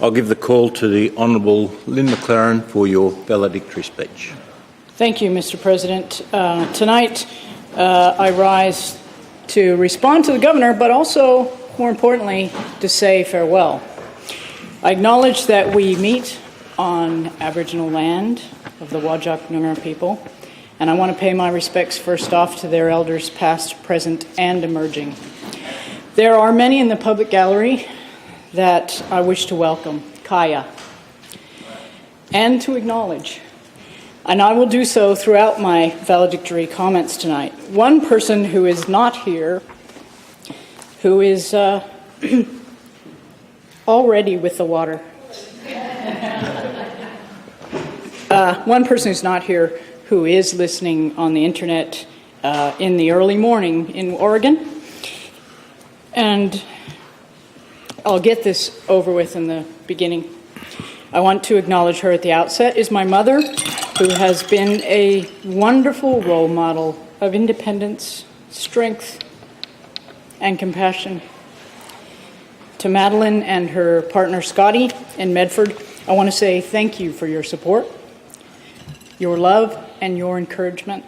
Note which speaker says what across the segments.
Speaker 1: I'll give the call to the Honourable Lynn Maclaren for your valedictory speech.
Speaker 2: Thank you, Mr. President. Tonight, I rise to respond to the Governor, but also, more importantly, to say farewell. I acknowledge that we meet on Aboriginal land of the Whadjuk Noongar people, and I want to pay my respects first off to their elders past, present, and emerging. There are many in the public gallery that I wish to welcome, Kaya, and to acknowledge, and I will do so throughout my valedictory comments tonight. One person who is not here, who is already with the water. One person who's not here who is listening on the internet in the early morning in Oregon. And I'll get this over with in the beginning. I want to acknowledge her at the outset, is my mother, who has been a wonderful role model of independence, strength, and compassion. To Madeline and her partner Scotty in Medford, I want to say thank you for your support, your love, and your encouragement.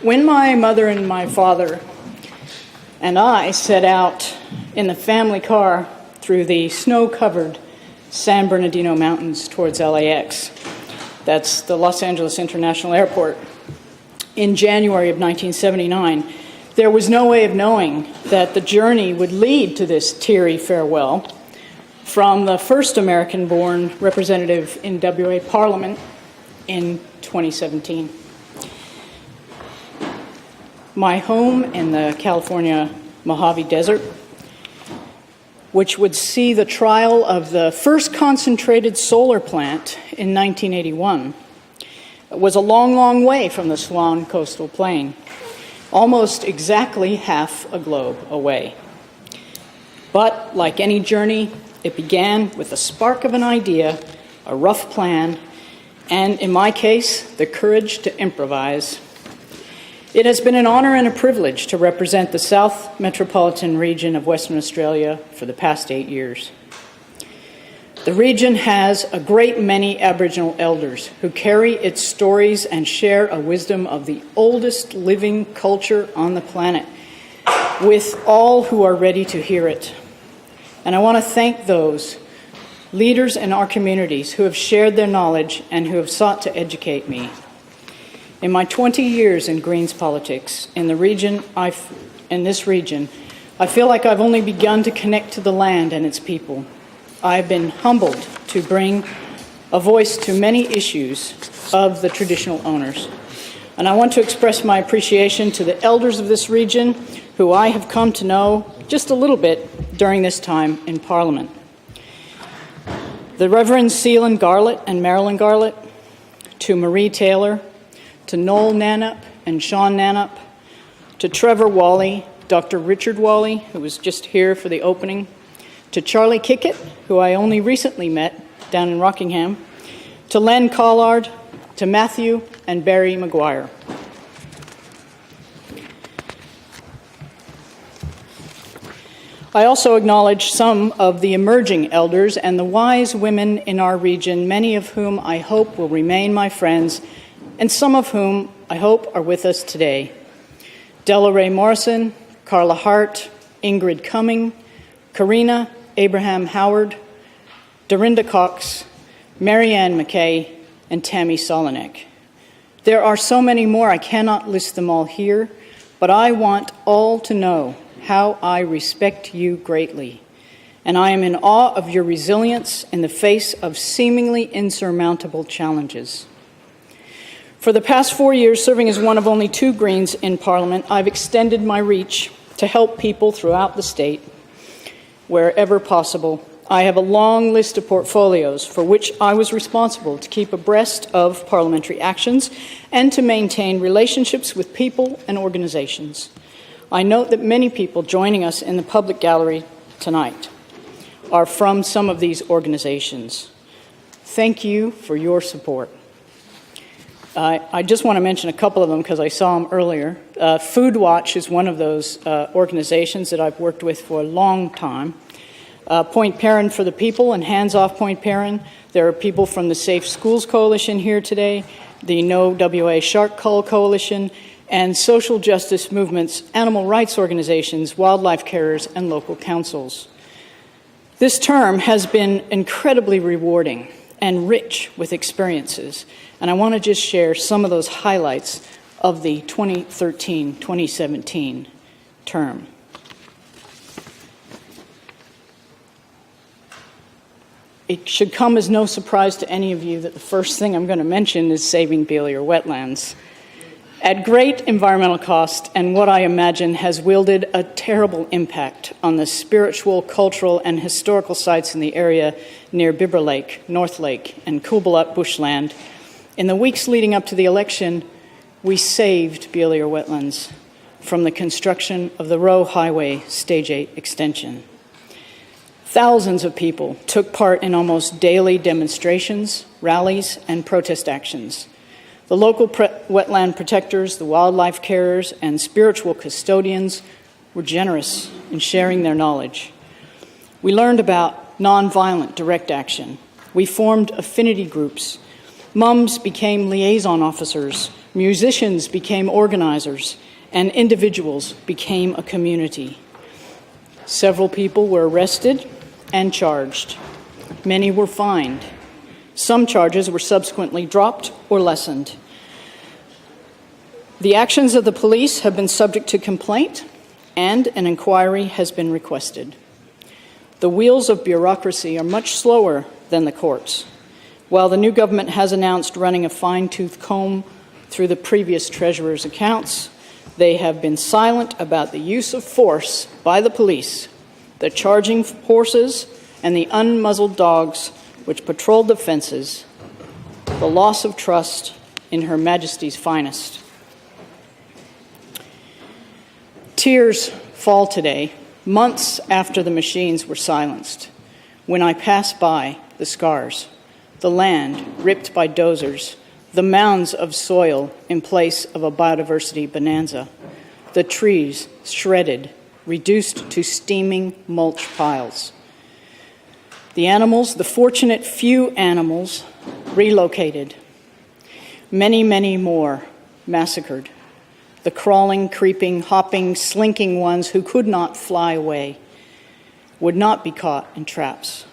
Speaker 2: When my mother and my father and I set out in the family car through the snow-covered San Bernardino Mountains towards LAX, that's the Los Angeles International Airport, in January of 1979, there was no way of knowing that the journey would lead to this teary farewell from the first American-born representative in WA Parliament in 2017. My home in the California Mojave Desert, which would see the trial of the first concentrated solar plant in 1981, was a long, long way from the Swan coastal plain, almost exactly half a globe away. But like any journey, it began with a spark of an idea, a rough plan, and in my case, the courage to improvise. It has been an honor and a privilege to represent the South Metropolitan region of Western Australia for the past 8 years. The region has a great many Aboriginal elders who carry its stories and share a wisdom of the oldest living culture on the planet with all who are ready to hear it. And I want to thank those leaders in our communities who have shared their knowledge and who have sought to educate me. In my 20 years in Greens politics in this region, I feel like I've only begun to connect to the land and its people. I've been humbled to bring a voice to many issues of the traditional owners. And I want to express my appreciation to the elders of this region who I have come to know just a little bit during this time in Parliament. The Reverends Seelan Garlett and Marilyn Garlett, to Marie Taylor, to Noel Nanup and Sean Nanup, to Trevor Wally, Dr. Richard Wally, who was just here for the opening, to Charlie Kickett, who I only recently met down in Rockingham, to Len Collard, to Matthew and Barry Maguire. I also acknowledge some of the emerging elders and the wise women in our region, many of whom I hope will remain my friends, and some of whom I hope are with us today. Della Ray Morrison, Carla Hart, Ingrid Cumming, Karina Abraham Howard, Dorinda Cox, Marianne McKay, and Tammy Solinek. There are so many more, I cannot list them all here, but I want all to know how I respect you greatly, and I am in awe of your resilience in the face of seemingly insurmountable challenges. For the past 4 years, serving as one of only 2 Greens in Parliament, I've extended my reach to help people throughout the state, wherever possible. I have a long list of portfolios for which I was responsible to keep abreast of parliamentary actions and to maintain relationships with people and organizations. I note that many people joining us in the public gallery tonight are from some of these organizations. Thank you for your support. I just want to mention a couple of them because I saw them earlier. Food Watch is one of those organizations that I've worked with for a long time. Point Perrin for the People and Hands Off Point Perrin. There are people from the Safe Schools Coalition here today, the No WA Shark Cull Coalition, and social justice movements, animal rights organizations, wildlife carers, and local councils. This term has been incredibly rewarding and rich with experiences, and I want to just share some of those highlights of the 2013-2017 term. It should come as no surprise to any of you that the first thing I'm going to mention is saving Beeliar wetlands. At great environmental cost, and what I imagine has wielded a terrible impact on the spiritual, cultural, and historical sites in the area near Bibber Lake, North Lake, and Coolbalup bushland, in the weeks leading up to the election, we saved Beeliar wetlands from the construction of the Roe Highway Stage 8 extension. Thousands of people took part in almost daily demonstrations, rallies, and protest actions. The local wetland protectors, the wildlife carers, and spiritual custodians were generous in sharing their knowledge. We learned about nonviolent direct action. We formed affinity groups. Mums became liaison officers, musicians became organizers, and individuals became a community. Several people were arrested and charged. Many were fined. Some charges were subsequently dropped or lessened. The actions of the police have been subject to complaint, and an inquiry has been requested. The wheels of bureaucracy are much slower than the courts. While the new government has announced running a fine-tooth comb through the previous treasurer's accounts, they have been silent about the use of force by the police, the charging horses, and the unmuzzled dogs which patrolled the fences, the loss of trust in Her Majesty's finest. Tears fall today, months after the machines were silenced, when I pass by the scars, the land ripped by dozers, the mounds of soil in place of a biodiversity bonanza, the trees shredded, reduced to steaming mulch piles. The animals, the fortunate few animals, relocated. Many, many more massacred. The crawling, creeping, hopping, slinking ones who could not fly away, would not be caught in traps.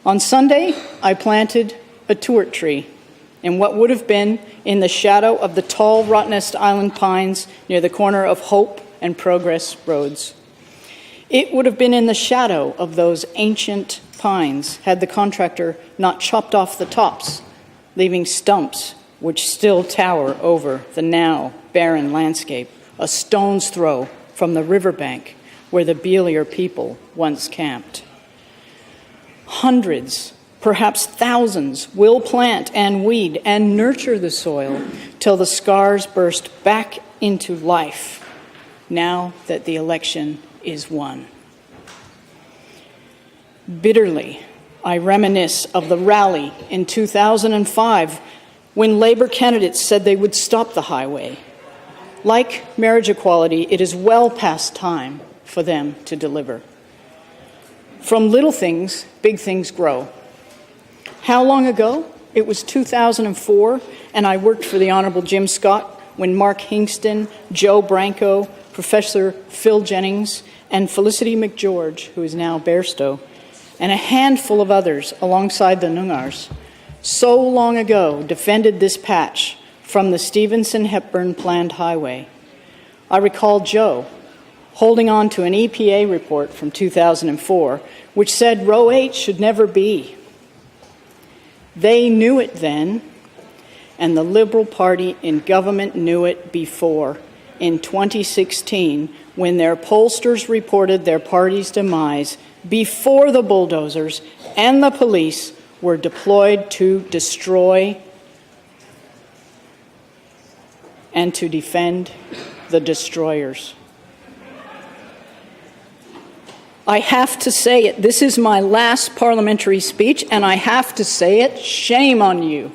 Speaker 2: On Sunday, I planted a tuart tree in what would have been in the shadow of the tall Rottnest Island pines near the corner of Hope and Progress roads. It would have been in the shadow of those ancient pines had the contractor not chopped off the tops, leaving stumps which still tower over the now barren landscape, a stone's throw from the riverbank where the Beeliar people once camped. Hundreds, perhaps thousands, will plant and weed and nurture the soil till the scars burst back into life, now that the election is won. Bitterly, I reminisce of the rally in 2005 when Labour candidates said they would stop the highway. Like marriage equality, it is well past time for them to deliver. From little things, big things grow. How long ago? It was 2004, and I worked for the Honourable Jim Scott when Mark Hingston, Joe Branco, Professor Phil Jennings, and Felicity McGeorge, who is now Bairstow, and a handful of others alongside the Noongars, so long ago defended this patch from the Stevenson-Hepburn planned highway. I recall Joe holding on to an EPA report from 2004, which said Row 8 should never be. They knew it then, and the Liberal Party in government knew it before, in 2016, when their pollsters reported their party's demise before the bulldozers and the police were deployed to destroy and to defend the destroyers. I have to say it. This is my last parliamentary speech, and I have to say it. Shame on you.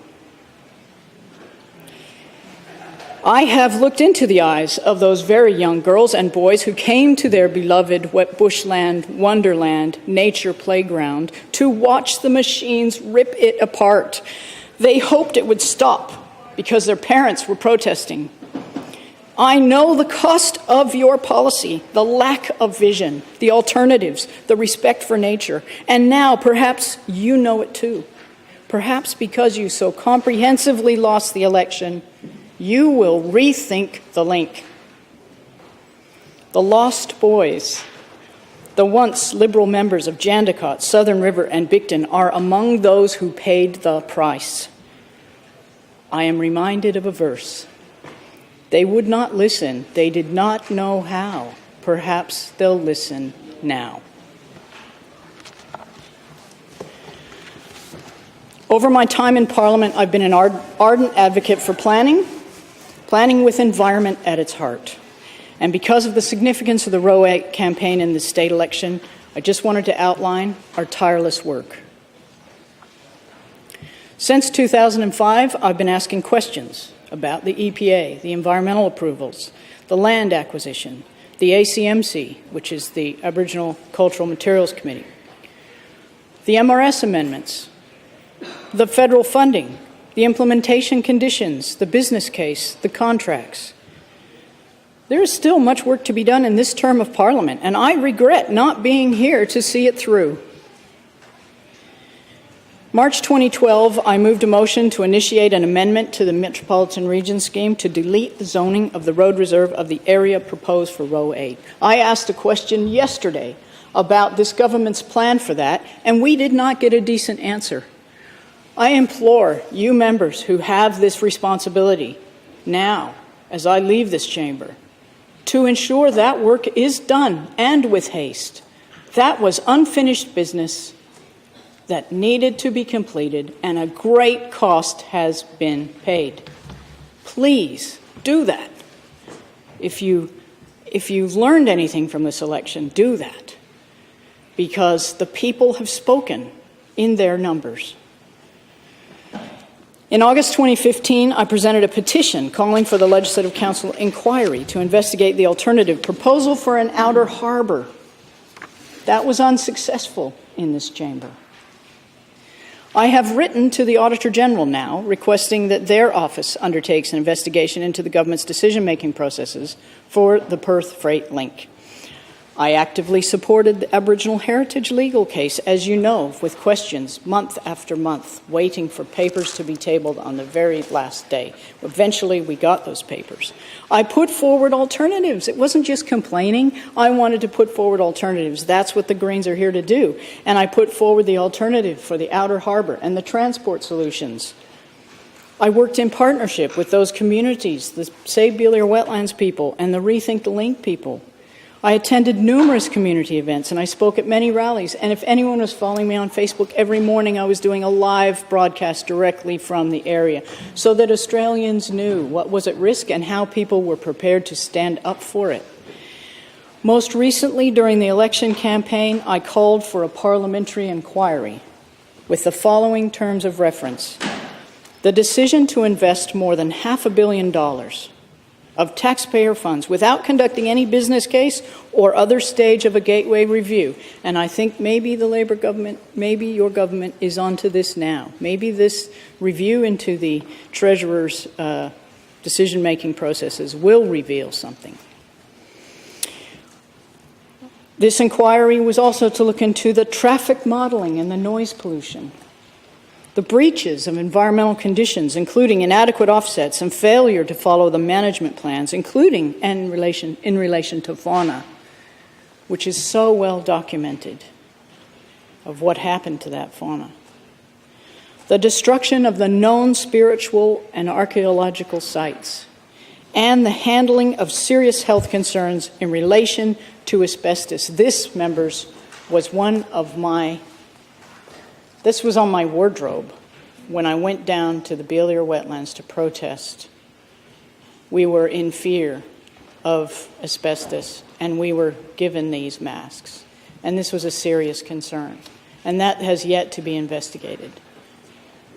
Speaker 2: I have looked into the eyes of those very young girls and boys who came to their beloved wet bushland, wonderland, nature playground to watch the machines rip it apart. They hoped it would stop because their parents were protesting. I know the cost of your policy, the lack of vision, the alternatives, the respect for nature, and now perhaps you know it too. Perhaps because you so comprehensively lost the election, you will rethink the link. The lost boys, the once liberal members of Jandakot, Southern River, and Bicton are among those who paid the price. I am reminded of a verse. They would not listen. They did not know how. Perhaps they'll listen now. Over my time in Parliament, I've been an ardent advocate for planning with environment at its heart. And because of the significance of the Row 8 campaign in the state election, I just wanted to outline our tireless work. Since 2005, I've been asking questions about the EPA, the environmental approvals, the land acquisition, the ACMC, which is the Aboriginal Cultural Materials Committee, the MRS amendments, the federal funding, the implementation conditions, the business case, the contracts. There is still much work to be done in this term of Parliament, and I regret not being here to see it through. March 2012, I moved a motion to initiate an amendment to the Metropolitan Region Scheme to delete the zoning of the road reserve of the area proposed for Row 8. I asked a question yesterday about this government's plan for that, and we did not get a decent answer. I implore you members who have this responsibility now, as I leave this chamber, to ensure that work is done and with haste. That was unfinished business that needed to be completed, and a great cost has been paid. Please do that. If you've learned anything from this election, do that, because the people have spoken in their numbers. In August 2015, I presented a petition calling for the Legislative Council inquiry to investigate the alternative proposal for an outer harbour. That was unsuccessful in this chamber. I have written to the Auditor General now, requesting that their office undertakes an investigation into the government's decision-making processes for the Perth Freight Link. I actively supported the Aboriginal Heritage legal case, as you know, with questions month after month, waiting for papers to be tabled on the very last day. Eventually, we got those papers. I put forward alternatives. It wasn't just complaining. I wanted to put forward alternatives. That's what the Greens are here to do. And I put forward the alternative for the outer harbour and the transport solutions. I worked in partnership with those communities, the Save Beeliar Wetlands people and the Rethink the Link people. I attended numerous community events and I spoke at many rallies. And if anyone was following me on Facebook, every morning I was doing a live broadcast directly from the area so that Australians knew what was at risk and how people were prepared to stand up for it. Most recently, during the election campaign, I called for a parliamentary inquiry with the following terms of reference. The decision to invest more than $500 million of taxpayer funds without conducting any business case or other stage of a gateway review. And I think maybe the Labour government, maybe your government is onto this now. Maybe this review into the Treasurer's decision-making processes will reveal something. This inquiry was also to look into the traffic modelling and the noise pollution, the breaches of environmental conditions, including inadequate offsets and failure to follow the management plans, including in relation to fauna, which is so well documented of what happened to that fauna. The destruction of the known spiritual and archaeological sites, and the handling of serious health concerns in relation to asbestos. This, members, was This was on my wardrobe when I went down to the Beeliar Wetlands to protest. We were in fear of asbestos, and we were given these masks. And this was a serious concern. And that has yet to be investigated.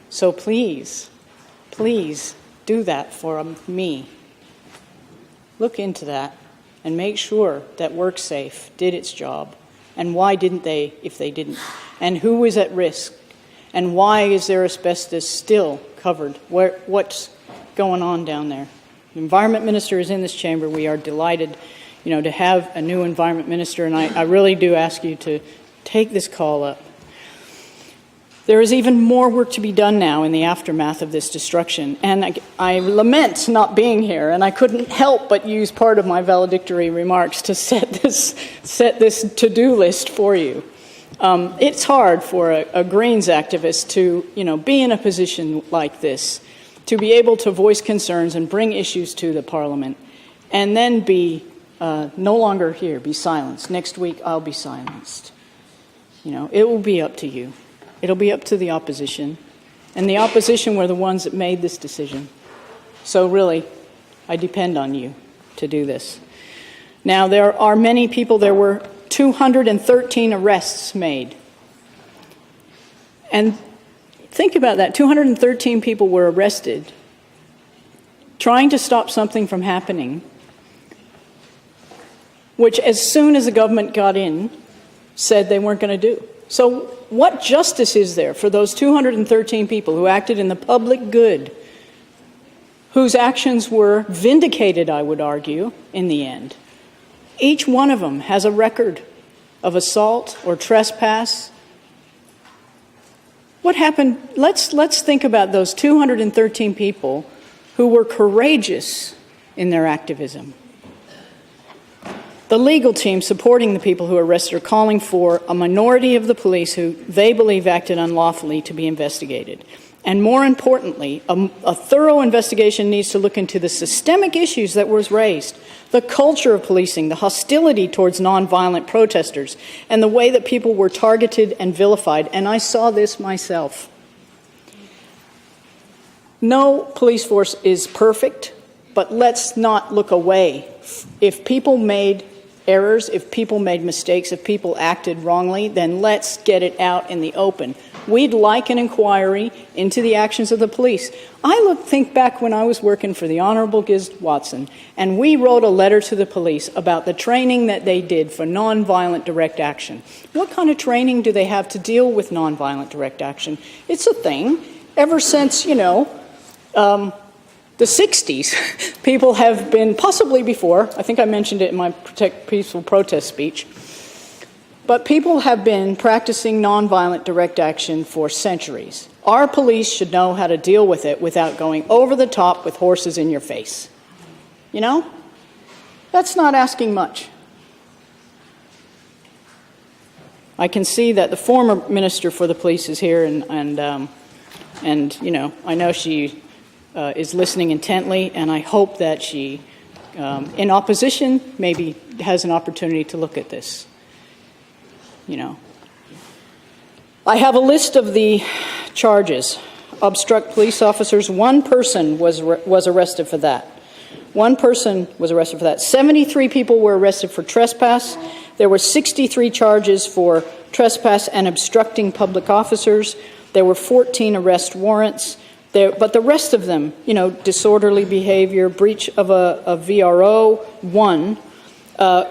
Speaker 2: So please, please do that for me. look into that and make sure that WorkSafe did its job. And why didn't they, if they didn't? And who is at risk? And why is there asbestos still covered? What's going on down there? The Environment Minister is in this chamber. We are delighted, to have a new Environment Minister, and I really do ask you to take this call up. There is even more work to be done now in the aftermath of this destruction, and I lament not being here, and I couldn't help but use part of my valedictory remarks to set this to-do list for you. It's hard for a Greens activist to, be in a position like this, to be able to voice concerns and bring issues to the Parliament, and then be no longer here, be silenced. Next week, I'll be silenced. It will be up to you. It'll be up to the opposition. And the opposition were the ones that made this decision. So really, I depend on you to do this. Now, there are many people. There were 213 arrests made. And think about that. 213 people were arrested trying to stop something from happening, which as soon as the government got in, said they weren't going to do. So what justice is there for those 213 people who acted in the public good, whose actions were vindicated, I would argue, in the end? Each one of them has a record of assault or trespass. What happened? Let's think about those 213 people who were courageous in their activism. The legal team supporting the people who were arrested are calling for a minority of the police who they believe acted unlawfully to be investigated. And more importantly, a thorough investigation needs to look into the systemic issues that was raised, the culture of policing, the hostility towards nonviolent protesters, and the way that people were targeted and vilified. And I saw this myself. No police force is perfect, but let's not look away. If people made errors, if people made mistakes, if people acted wrongly, then let's get it out in the open. We'd like an inquiry into the actions of the police. I think back when I was working for the Honorable Giz Watson, and we wrote a letter to the police about the training that they did for nonviolent direct action. What kind of training do they have to deal with nonviolent direct action? It's a thing. Ever since, the 60s, people have been, possibly before, I think I mentioned it in my Peaceful Protest speech, but people have been practicing nonviolent direct action for centuries. Our police should know how to deal with it without going over the top with horses in your face. That's not asking much. I can see that the former Minister for the Police is here, and I know she is listening intently, and I hope that she, in opposition, maybe has an opportunity to look at this. I have a list of the charges. Obstruct police officers. One person was arrested for that. 73 people were arrested for trespass. There were 63 charges for trespass and obstructing public officers. There were 14 arrest warrants. But the rest of them, disorderly behavior, breach of a VRO, 1,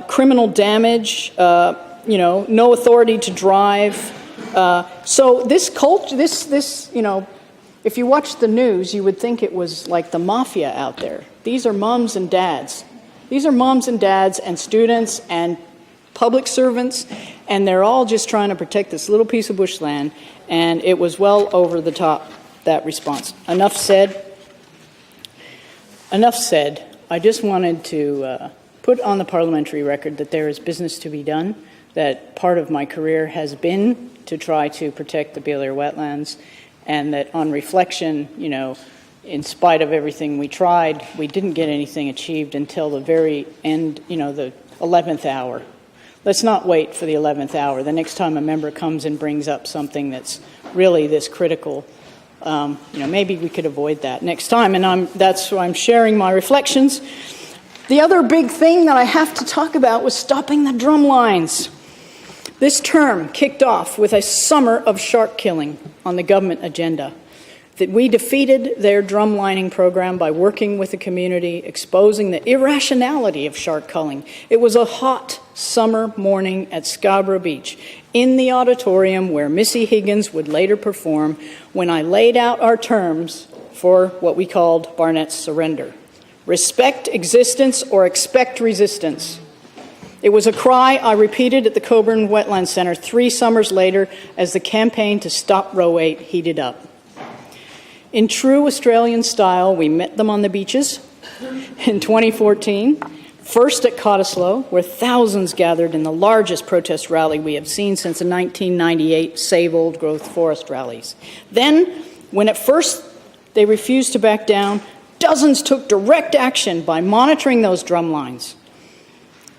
Speaker 2: criminal damage, no authority to drive. So this culture, if you watch the news, you would think it was like the mafia out there. These are moms and dads. These are moms and dads and students and public servants, and they're all just trying to protect this little piece of bushland, and it was well over the top, that response. Enough said. I just wanted to put on the parliamentary record that there is business to be done, that part of my career has been to try to protect the Beale Ear wetlands, and that on reflection, in spite of everything we tried, we didn't get anything achieved until the very end, the 11th hour. Let's not wait for the 11th hour. The next time a member comes and brings up something that's really this critical, maybe we could avoid that next time. And that's why I'm sharing my reflections. The other big thing that I have to talk about was stopping the drum lines. This term kicked off with a summer of shark killing on the government agenda. that we defeated their drumlining program by working with the community, exposing the irrationality of shark culling. It was a hot summer morning at Scarborough Beach, in the auditorium where Missy Higgins would later perform, when I laid out our terms for what we called Barnett's surrender. Respect existence or expect resistance. It was a cry I repeated at the Coburn Wetland Center 3 summers later as the campaign to stop Row 8 heated up. In true Australian style, we met them on the beaches in 2014, first at Cottesloe, where thousands gathered in the largest protest rally we have seen since the 1998 Save Old Growth Forest rallies. Then, when at first they refused to back down, dozens took direct action by monitoring those drum lines,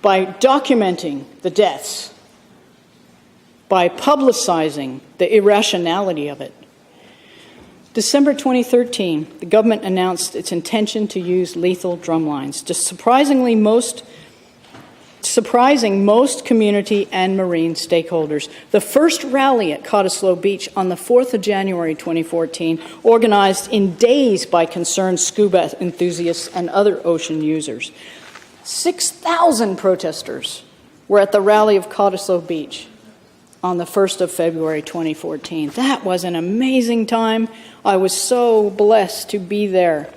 Speaker 2: by documenting the deaths, by publicizing the irrationality of it. December 2013, the government announced its intention to use lethal drumlines, surprising most community and marine stakeholders. The first rally at Cottesloe Beach on the 4th of January 2014, organized in days by concerned scuba enthusiasts and other ocean users. 6,000 protesters were at the rally of Cottesloe Beach on the 1st of February 2014. That was an amazing time. I was so blessed to be there.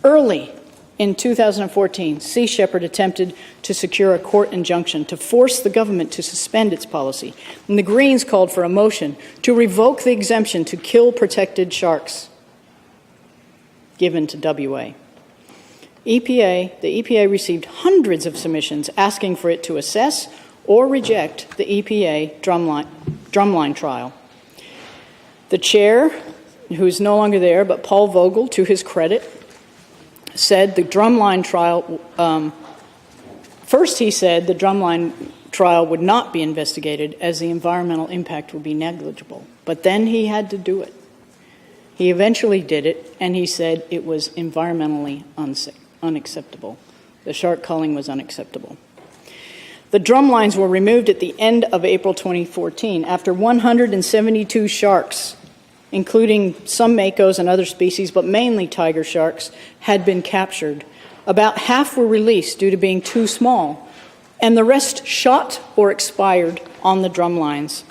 Speaker 2: Early in 2014, Sea Shepherd attempted to secure a court injunction to force the government to suspend its policy, and the Greens called for a motion to revoke the exemption to kill protected sharks given to WA. The EPA received hundreds of submissions asking for it to assess or reject the EPA drumline trial. The chair, who is no longer there, but Paul Vogel, to his credit, said the drumline trial, first he said the drumline trial would not be investigated as the environmental impact would be negligible. But then he had to do it. He eventually did it, and he said it was environmentally unacceptable. The shark culling was unacceptable. The drumlines were removed at the end of April 2014 after 172 sharks, including some makos and other species, but mainly tiger sharks, had been captured. About half were released due to being too small, and the rest shot or expired on the drumlines.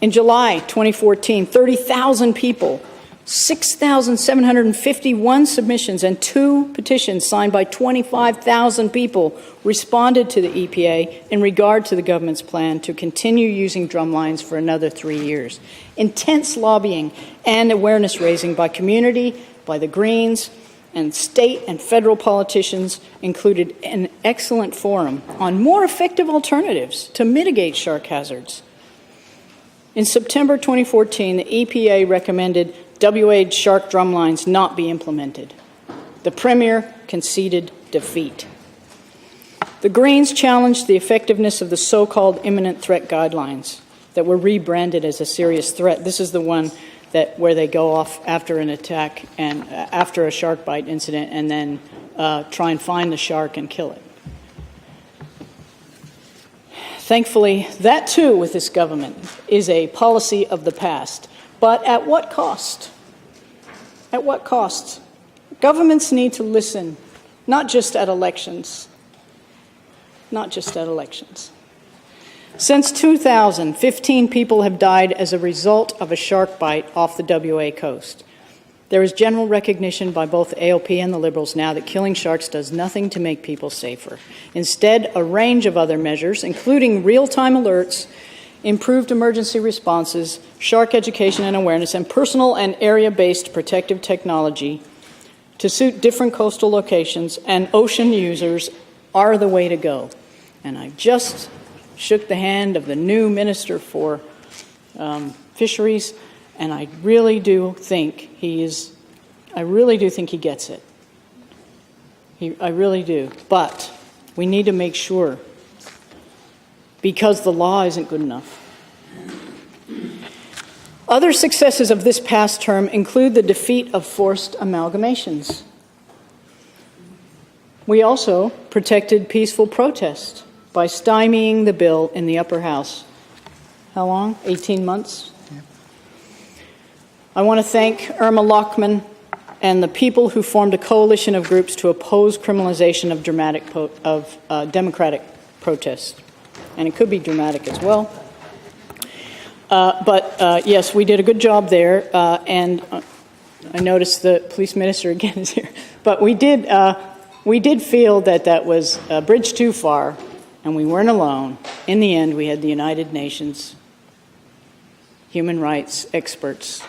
Speaker 2: In July 2014, 30,000 people, 6,751 submissions, and 2 petitions signed by 25,000 people responded to the EPA in regard to the government's plan to continue using drumlines for another 3 years. Intense lobbying and awareness raising by community, by the Greens, and state and federal politicians included an excellent forum on more effective alternatives to mitigate shark hazards. In September 2014, the EPA recommended WA shark drumlines not be implemented. The Premier conceded defeat. The Greens challenged the effectiveness of the so-called imminent threat guidelines that were rebranded as a serious threat. This is the one where they go off after an attack and after a shark bite incident and then try and find the shark and kill it. Thankfully, that too with this government is a policy of the past. But at what cost? At what cost? Governments need to listen, not just at elections. Not just at elections. Since 2000, 15 people have died as a result of a shark bite off the WA coast. There is general recognition by both ALP and the Liberals now that killing sharks does nothing to make people safer. Instead, a range of other measures, including real-time alerts, improved emergency responses, shark education and awareness, and personal and area-based protective technology to suit different coastal locations and ocean users are the way to go. And I just shook the hand of the new Minister for Fisheries, and I really do think he gets it. I really do. But we need to make sure, because the law isn't good enough. Other successes of this past term include the defeat of forced amalgamations. We also protected peaceful protest by stymieing the bill in the upper house. How long? 18 months? Yeah. I want to thank Irma Lockman and the people who formed a coalition of groups to oppose criminalization of democratic protest. And it could be dramatic as well. But yes, we did a good job there, and I noticed the police minister again is here. But we did feel that that was a bridge too far, and we weren't alone. In the end, we had the United Nations human rights experts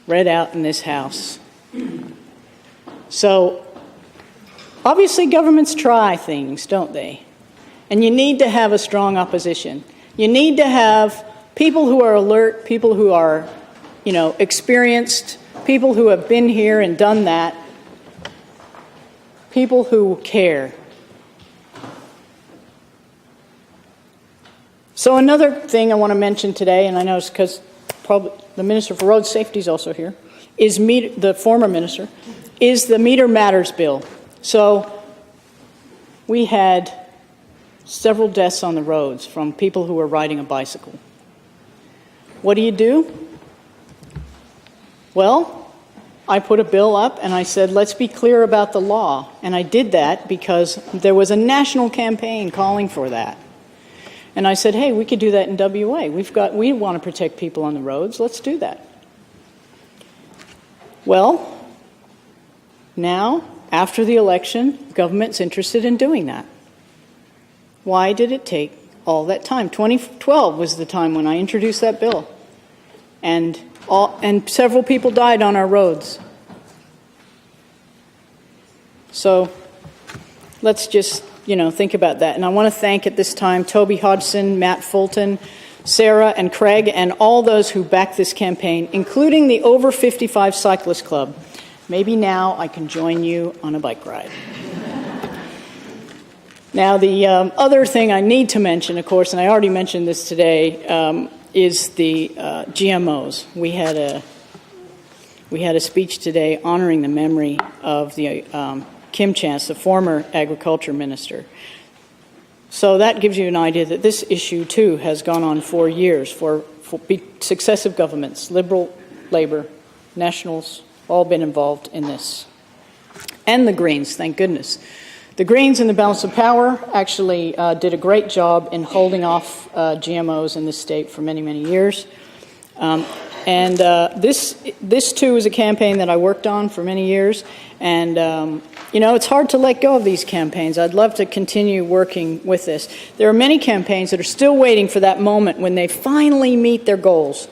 Speaker 2: read out in this House. So, obviously governments try things, don't they? And you need to have a strong opposition. You need to have people who are alert, people who are, experienced, people who have been here and done that, people who care. So another thing I want to mention today, and I know it's because probably the Minister for Road Safety is also here, is the former minister, is the Meter Matters bill. So we had several deaths on the roads from people who were riding a bicycle. What do? Well, I put a bill up and I said, let's be clear about the law. And I did that because there was a national campaign calling for that. And I said, hey, we could do that in WA. We want to protect people on the roads. Let's do that. Well, now, after the election, government's interested in doing that. Why did it take all that time? 2012 was the time when I introduced that bill. And several people died on our roads. So let's just, think about that. And I want to thank at this time Toby Hodgson, Matt Fulton, Sarah and Craig, and all those who backed this campaign, including the Over 55 Cyclist Club. Maybe now I can join you on a bike ride. Now, the other thing I need to mention, of course, and I already mentioned this today, is the GMOs. We had a speech today honoring the memory of the Kim Chance, the former agriculture minister. So that gives you an idea that this issue, too, has gone on for years, for successive governments, Liberal, Labour, Nationals, all been involved in this. And the Greens, thank goodness. The Greens in the balance of power actually did a great job in holding off GMOs in this state for many, many years. This too is a campaign that I worked on for many years. And, it's hard to let go of these campaigns. I'd love to continue working with this. There are many campaigns that are still waiting for that moment when they finally meet their goals,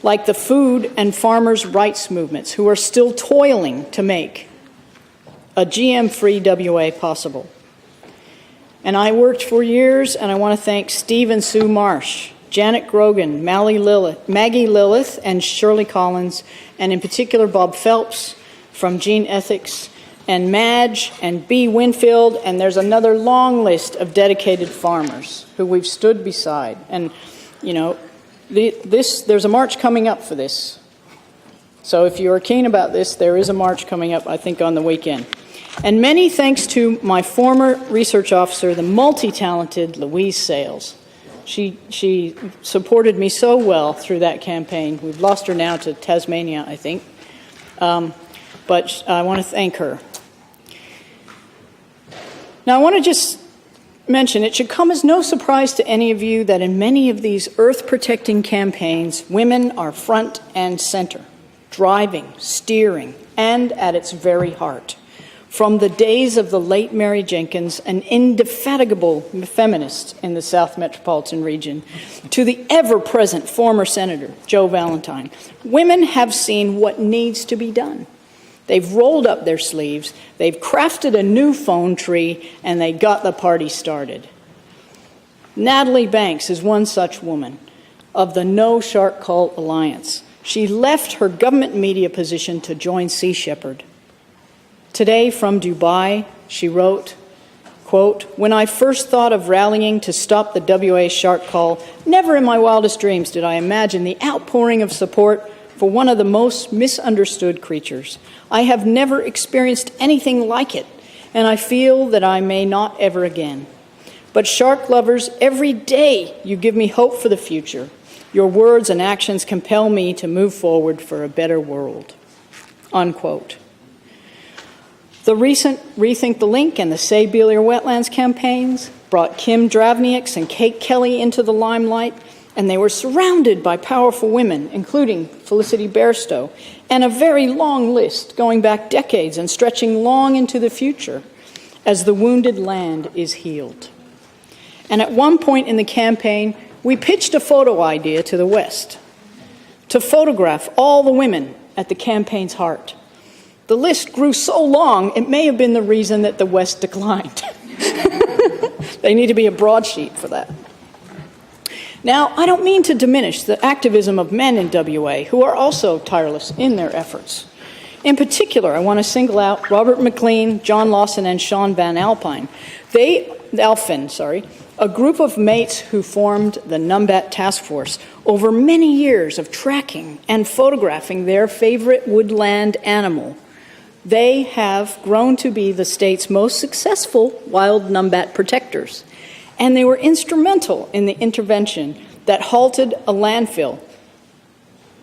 Speaker 2: like the food and farmers' rights movements, who are still toiling to make a GM-free WA possible. And I worked for years, and I want to thank Steve and Sue Marsh, Janet Grogan, Maggie Lilith, and Shirley Collins, and in particular Bob Phelps from Gene Ethics, and Madge and B. Winfield, and there's another long list of dedicated farmers who we've stood beside. And, there's a march coming up for this. So if you're keen about this, there is a march coming up, I think, on the weekend. And many thanks to my former research officer, the multi-talented Louise Sales. She supported me so well through that campaign. We've lost her now to Tasmania, I think. But I want to thank her. Now, I want to just mention, it should come as no surprise to any of you that in many of these earth-protecting campaigns, women are front and center, driving, steering, and at its very heart. From the days of the late Mary Jenkins, an indefatigable feminist in the South Metropolitan region, to the ever-present former Senator Joe Valentine, women have seen what needs to be done. They've rolled up their sleeves, they've crafted a new phone tree, and they got the party started. Natalie Banks is one such woman of the No Shark Cult Alliance. She left her government media position to join Sea Shepherd. Today from Dubai, she wrote, quote, "When I first thought of rallying to stop the WA shark cull, never in my wildest dreams did I imagine the outpouring of support for one of the most misunderstood creatures. I have never experienced anything like it, and I feel that I may not ever again. But shark lovers, every day you give me hope for the future. Your words and actions compel me to move forward for a better world." Unquote. The recent Rethink the Link and the Save Beeliar Wetlands campaigns brought Kim Dravnieks and Kate Kelly into the limelight, and they were surrounded by powerful women, including Felicity Bairstow, and a very long list going back decades and stretching long into the future as the wounded land is healed. And at one point in the campaign, we pitched a photo idea to the West to photograph all the women at the campaign's heart. The list grew so long, it may have been the reason that the West declined. They need to be a broadsheet for that. Now, I don't mean to diminish the activism of men in WA who are also tireless in their efforts. In particular, I want to single out Robert McLean, John Lawson, and Sean Van Alpine. A group of mates who formed the Numbat Task Force over many years of tracking and photographing their favorite woodland animal. They have grown to be the state's most successful wild numbat protectors, and they were instrumental in the intervention that halted a landfill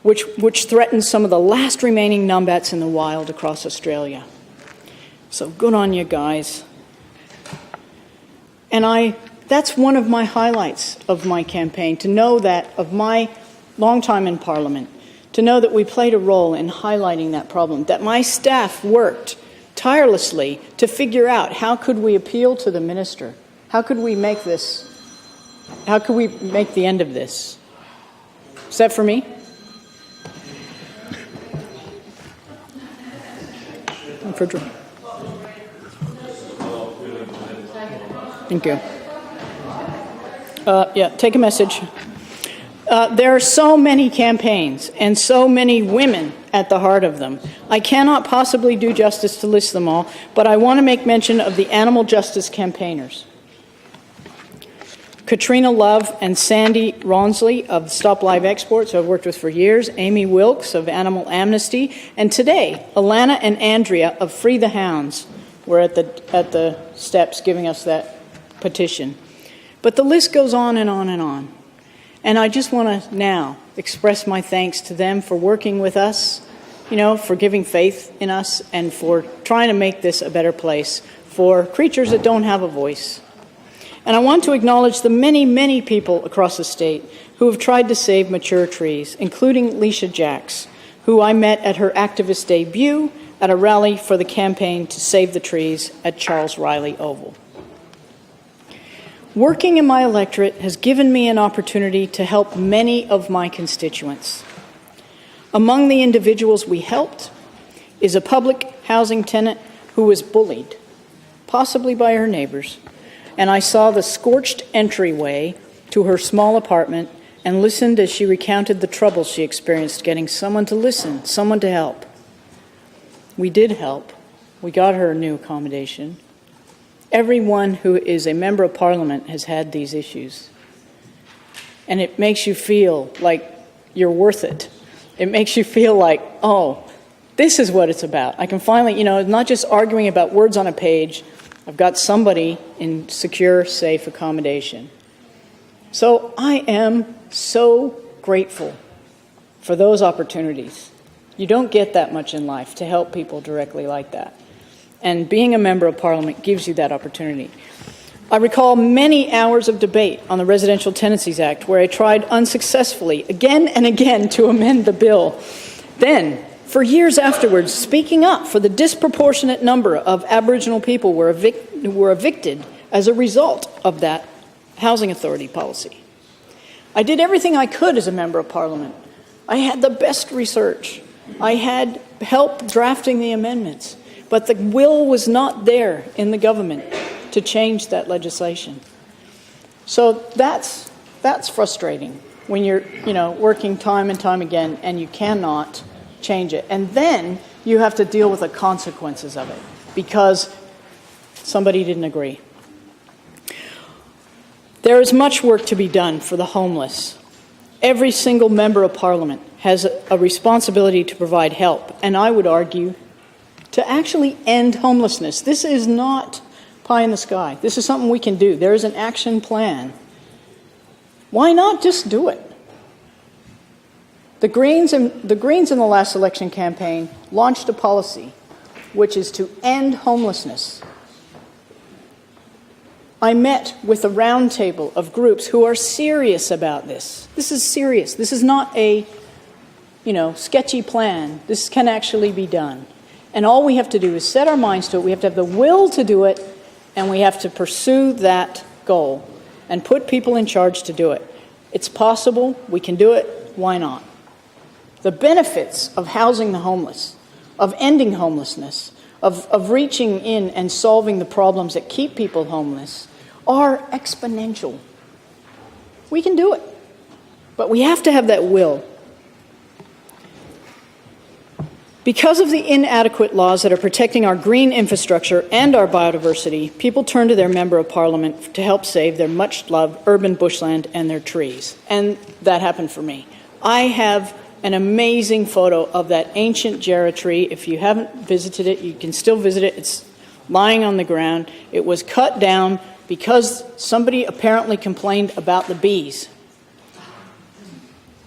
Speaker 2: which threatened some of the last remaining numbats in the wild across Australia. So good on you guys. And that's one of my highlights of my campaign, to know that, of my long time in Parliament, to know that we played a role in highlighting that problem, that my staff worked tirelessly to figure out how could we appeal to the minister, how could we make the end of this. Is that for me? For Drew. Thank you. Take a message. There are so many campaigns and so many women at the heart of them. I cannot possibly do justice to list them all, but I want to make mention of the animal justice campaigners. Katrina Love and Sandy Ronsley of Stop Live Exports, who I've worked with for years, Amy Wilkes of Animal Amnesty, and today, Alana and Andrea of Free the Hounds were at the steps giving us that petition. But the list goes on and on and on. And I just want to now express my thanks to them for working with us, for giving faith in us, and for trying to make this a better place for creatures that don't have a voice. And I want to acknowledge the many, many people across the state who have tried to save mature trees, including Leisha Jacks, who I met at her activist debut at a rally for the campaign to save the trees at Charles Riley Oval. Working in my electorate has given me an opportunity to help many of my constituents. Among the individuals we helped is a public housing tenant who was bullied, possibly by her neighbors, and I saw the scorched entryway to her small apartment and listened as she recounted the trouble she experienced getting someone to listen, someone to help. We did help. We got her a new accommodation. Everyone who is a member of Parliament has had these issues. And it makes you feel like you're worth it. It makes you feel like, oh, this is what it's about. I can finally, not just arguing about words on a page. I've got somebody in secure, safe accommodation. So I am so grateful for those opportunities. You don't get that much in life to help people directly like that. And being a member of Parliament gives you that opportunity. I recall many hours of debate on the Residential Tenancies Act where I tried unsuccessfully again and again to amend the bill. Then, for years afterwards, speaking up for the disproportionate number of Aboriginal people who were evicted as a result of that housing authority policy. I did everything I could as a member of Parliament. I had the best research. I had help drafting the amendments. But the will was not there in the government to change that legislation. So that's frustrating when you're working time and time again and you cannot change it. And then you have to deal with the consequences of it because somebody didn't agree. There is much work to be done for the homeless. Every single member of Parliament has a responsibility to provide help, and I would argue to actually end homelessness. This is not pie in the sky. This is something we can do. There is an action plan. Why not just do it? The Greens in the last election campaign launched a policy which is to end homelessness. I met with a roundtable of groups who are serious about this. This is serious. This is not a, sketchy plan. This can actually be done. And all we have to do is set our minds to it. We have to have the will to do it, and we have to pursue that goal and put people in charge to do it. It's possible. We can do it. Why not? The benefits of housing the homeless, of ending homelessness, of reaching in and solving the problems that keep people homeless are exponential. We can do it, but we have to have that will. Because of the inadequate laws that are protecting our green infrastructure and our biodiversity, people turn to their Member of Parliament to help save their much-loved urban bushland and their trees. And that happened for me. I have an amazing photo of that ancient jarrah tree. If you haven't visited it, you can still visit it. It's lying on the ground. It was cut down because somebody apparently complained about the bees.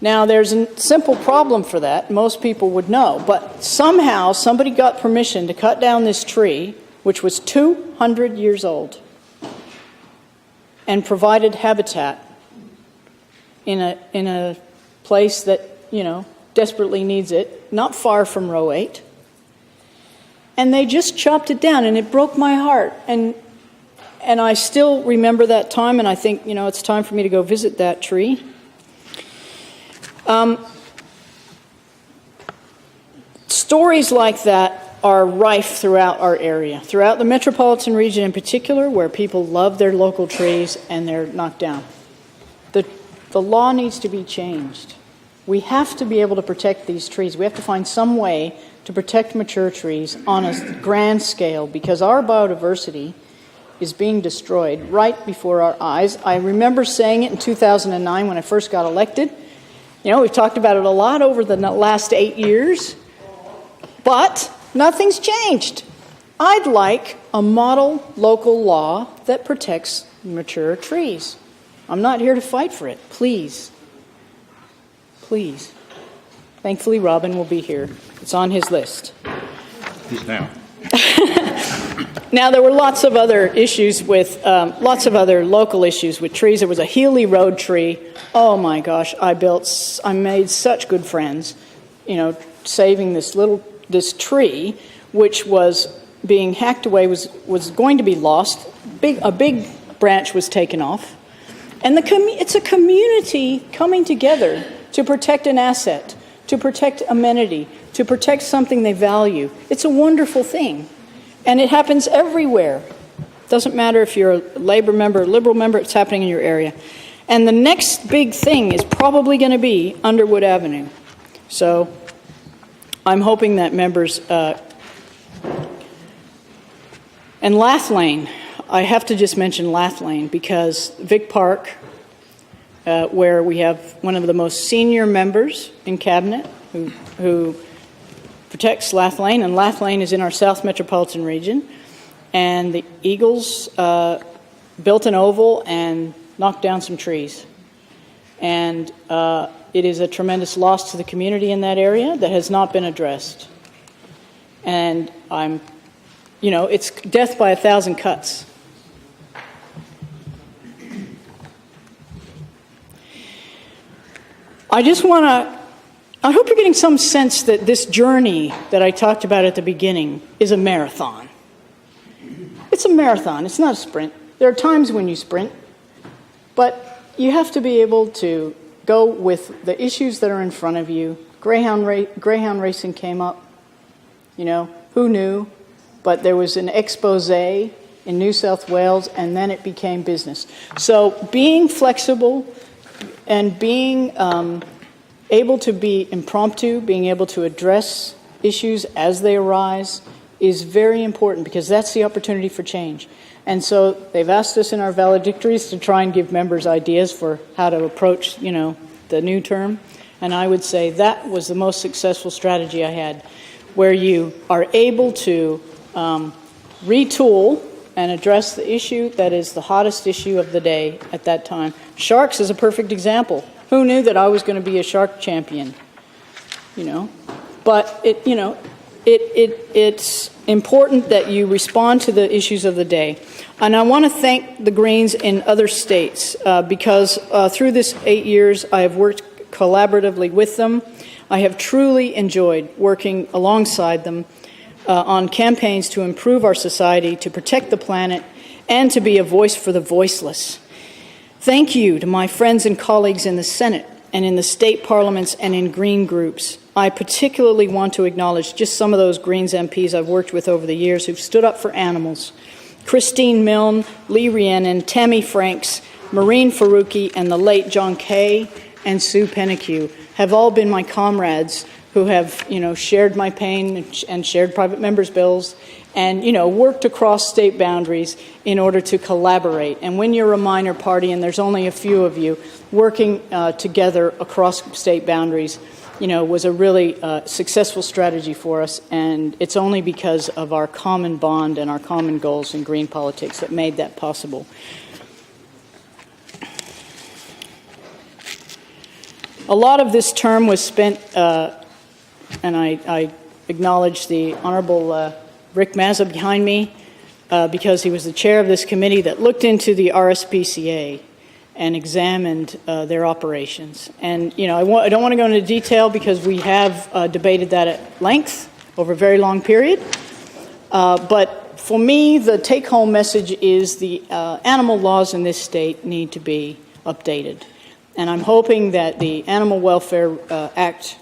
Speaker 2: Now, there's a simple problem for that. Most people would know. But somehow, somebody got permission to cut down this tree, which was 200 years old, and provided habitat in a place that, desperately needs it, not far from Row 8. And they just chopped it down, and it broke my heart. And I still remember that time, and I think, it's time for me to go visit that tree. Stories like that are rife throughout our area, throughout the metropolitan region in particular, where people love their local trees and they're knocked down. The law needs to be changed. We have to be able to protect these trees. We have to find some way to protect mature trees on a grand scale, because our biodiversity is being destroyed right before our eyes. I remember saying it in 2009 when I first got elected. We've talked about it a lot over the last 8 years, but nothing's changed. I'd like a model local law that protects mature trees. I'm not here to fight for it. Please. Please. Thankfully, Robin will be here. It's on his list.
Speaker 1: He's now.
Speaker 2: Now, there were lots of other issues with, lots of other local issues with trees. There was a Healy Road tree. Oh my gosh, I made such good friends, saving this tree, which was being hacked away, was going to be lost. A big branch was taken off. And it's a community coming together to protect an asset, to protect amenity, to protect something they value. It's a wonderful thing. And it happens everywhere. Doesn't matter if you're a Labour member, a Liberal member, it's happening in your area. And the next big thing is probably going to be Underwood Avenue. So I'm hoping that members... and Lath Lane. I have to just mention Lath Lane because Vic Park, where we have one of the most senior members in Cabinet who protects Lath Lane, and Lath Lane is in our South Metropolitan region, and the Eagles built an oval and knocked down some trees. And it is a tremendous loss to the community in that area that has not been addressed. And it's death by 1,000 cuts. I hope you're getting some sense that this journey that I talked about at the beginning is a marathon. It's a marathon, it's not a sprint. There are times when you sprint, but you have to be able to go with the issues that are in front of you. Greyhound racing came up, who knew? But there was an expose in New South Wales, and then it became business. So being flexible and being able to be impromptu, being able to address issues as they arise is very important, because that's the opportunity for change. And so they've asked us in our valedictories to try and give members ideas for how to approach, the new term. And I would say that was the most successful strategy I had, where you are able to retool and address the issue that is the hottest issue of the day at that time. Sharks is a perfect example. Who knew that I was going to be a shark champion? But it's important that you respond to the issues of the day. And I want to thank the Greens in other states because through this 8 years, I have worked collaboratively with them. I have truly enjoyed working alongside them on campaigns to improve our society, to protect the planet, and to be a voice for the voiceless. Thank you to my friends and colleagues in the Senate and in the state parliaments and in Green groups. I particularly want to acknowledge just some of those Greens MPs I've worked with over the years who've stood up for animals. Christine Milne, Lee Rhiannon, Tammy Franks, Maureen Faruqi, and the late John Kay and Sue Penneque have all been my comrades who have, shared my pain and shared private members' bills and, worked across state boundaries in order to collaborate. And when you're a minor party and there's only a few of you, working together across state boundaries, was a really successful strategy for us. And it's only because of our common bond and our common goals in green politics that made that possible. A lot of this term was spent, and I acknowledge the Honourable Rick Mazza behind me, because he was the chair of this committee that looked into the RSPCA and examined their operations. And, I don't want to go into detail because we have debated that at length over a very long period. But for me, the take-home message is the animal laws in this state need to be updated. And I'm hoping that the Animal Welfare Act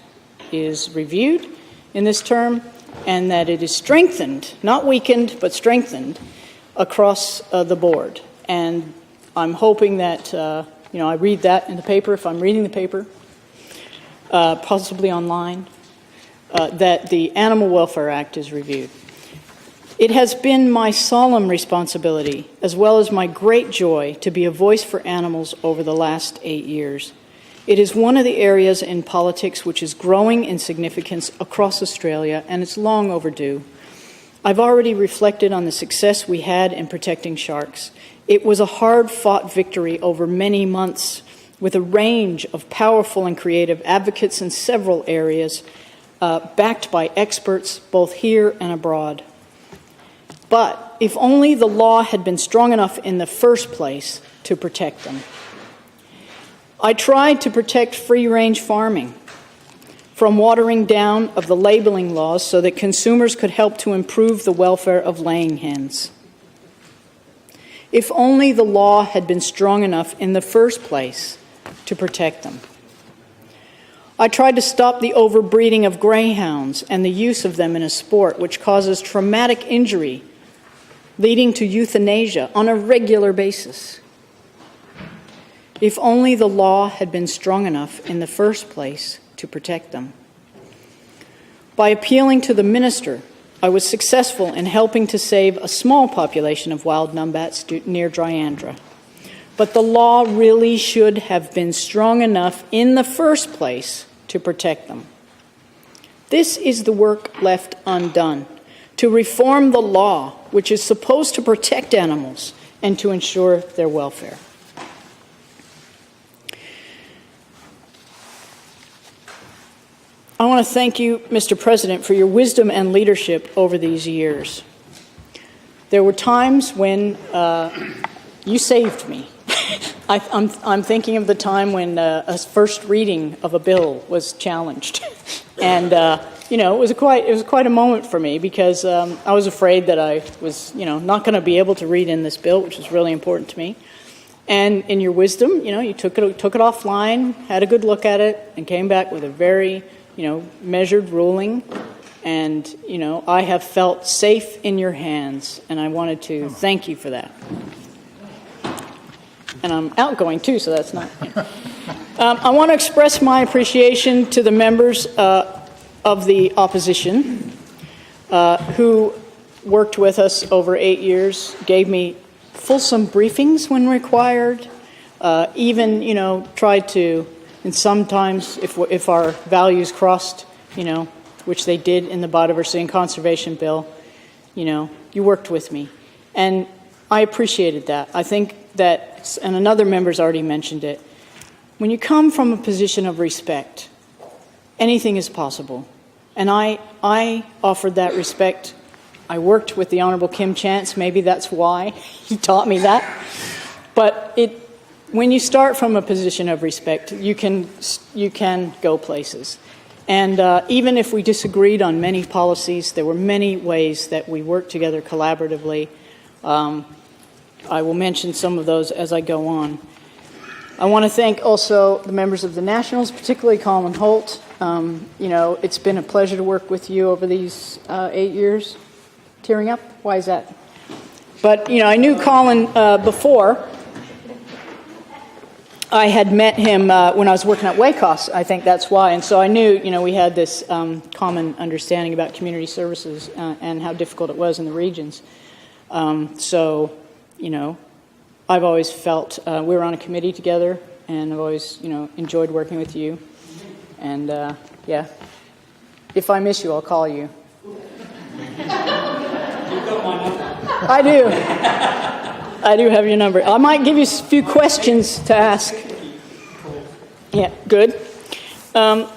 Speaker 2: is reviewed in this term and that it is strengthened, not weakened, but strengthened across the board. And I'm hoping that, I read that in the paper, if I'm reading the paper, possibly online, that the Animal Welfare Act is reviewed. It has been my solemn responsibility, as well as my great joy, to be a voice for animals over the last 8 years. It is one of the areas in politics which is growing in significance across Australia, and it's long overdue. I've already reflected on the success we had in protecting sharks. It was a hard-fought victory over many months, with a range of powerful and creative advocates in several areas, backed by experts both here and abroad. But if only the law had been strong enough in the first place to protect them. I tried to protect free-range farming from watering down of the labeling laws so that consumers could help to improve the welfare of laying hens. If only the law had been strong enough in the first place to protect them. I tried to stop the overbreeding of greyhounds and the use of them in a sport which causes traumatic injury, leading to euthanasia on a regular basis. If only the law had been strong enough in the first place to protect them. By appealing to the minister, I was successful in helping to save a small population of wild numbats near Dryandra. But the law really should have been strong enough in the first place to protect them. This is the work left undone, to reform the law, which is supposed to protect animals and to ensure their welfare. I want to thank you, Mr. President, for your wisdom and leadership over these years. There were times when you saved me. I'm thinking of the time when a first reading of a bill was challenged, and it was quite a moment for me because I was afraid that I was not going to be able to read in this bill, which was really important to me. And in your wisdom, you took it offline, had a good look at it, and came back with a very measured ruling. And I have felt safe in your hands, and I wanted to thank you for that. And I'm outgoing too, so that's not. I want to express my appreciation to the members of the opposition who worked with us over 8 years, gave me fulsome briefings when required, even tried to, and sometimes if our values crossed, which they did in the biodiversity and conservation bill, you worked with me, and I appreciated that. I think that, and another member's already mentioned it, when you come from a position of respect, anything is possible. And I offered that respect. I worked with the Honorable Kim Chance. Maybe that's why he taught me that. But when you start from a position of respect, you can go places. And even if we disagreed on many policies, there were many ways that we worked together collaboratively. I will mention some of those as I go on. I want to thank also the members of the Nationals, particularly Colin Holt. It's been a pleasure to work with you over these 8 years. Tearing up? Why is that? But, I knew Colin before. I had met him when I was working at Waycross. I think that's why. And so I knew, we had this common understanding about community services and how difficult it was in the regions. I've always felt we were on a committee together, and I've always, enjoyed working with you. And, if I miss you, I'll call you.
Speaker 3: You've got my number.
Speaker 2: I do. I do have your number. I might give you a few questions to ask. Yeah, good. The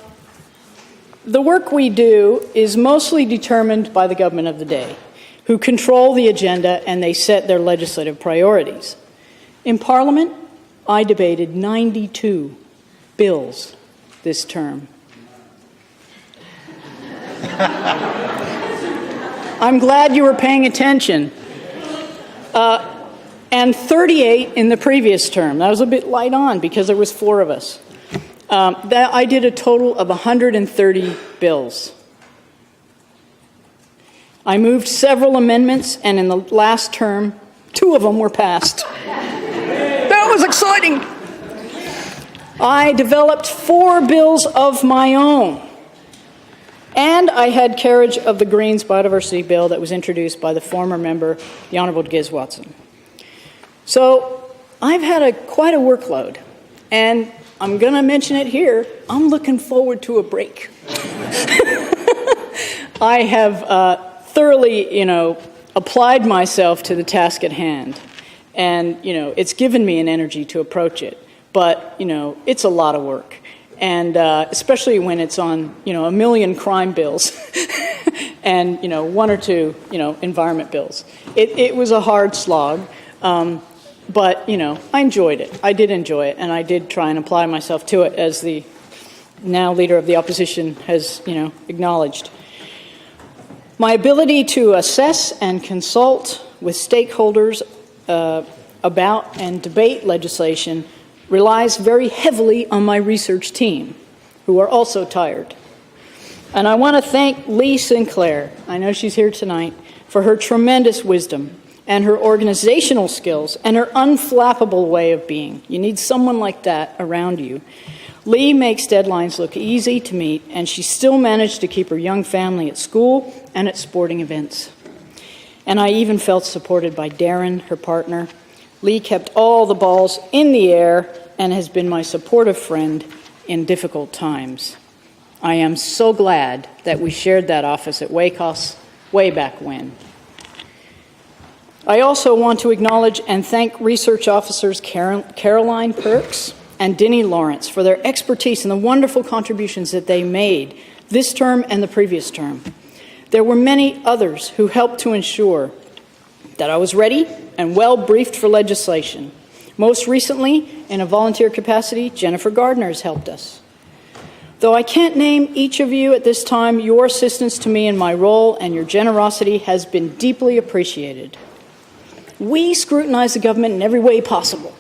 Speaker 2: work we do is mostly determined by the government of the day, who control the agenda and they set their legislative priorities. In Parliament, I debated 92 bills this term. I'm glad you were paying attention. And 38 in the previous term. That was a bit light on because there was 4 of us. I did a total of 130 bills. I moved several amendments, and in the last term, 2 of them were passed. That was exciting. I developed 4 bills of my own. And I had carriage of the Greens biodiversity bill that was introduced by the former member, the Honourable Giz Watson. So I've had quite a workload, and I'm going to mention it here. I'm looking forward to a break. I have thoroughly, applied myself to the task at hand, and it's given me an energy to approach it. But it's a lot of work, and especially when it's on a million crime bills and 1 or 2 environment bills. It was a hard slog. But, I enjoyed it. I did enjoy it, and I did try and apply myself to it, as the now leader of the opposition has, acknowledged. My ability to assess and consult with stakeholders about and debate legislation relies very heavily on my research team, who are also tired. And I want to thank Lee Sinclair, I know she's here tonight, for her tremendous wisdom and her organizational skills, and her unflappable way of being. You need someone like that around you. Lee makes deadlines look easy to meet, and she still managed to keep her young family at school and at sporting events. And I even felt supported by Darren, her partner. Lee kept all the balls in the air and has been my supportive friend in difficult times. I am so glad that we shared that office at Waycross way back when. I also want to acknowledge and thank research officers Caroline Perks and Denny Lawrence for their expertise and the wonderful contributions that they made this term and the previous term. There were many others who helped to ensure that I was ready and well briefed for legislation. Most recently, in a volunteer capacity, Jennifer Gardner has helped us. Though I can't name each of you at this time, your assistance to me in my role and your generosity has been deeply appreciated. We scrutinized the government in every way possible.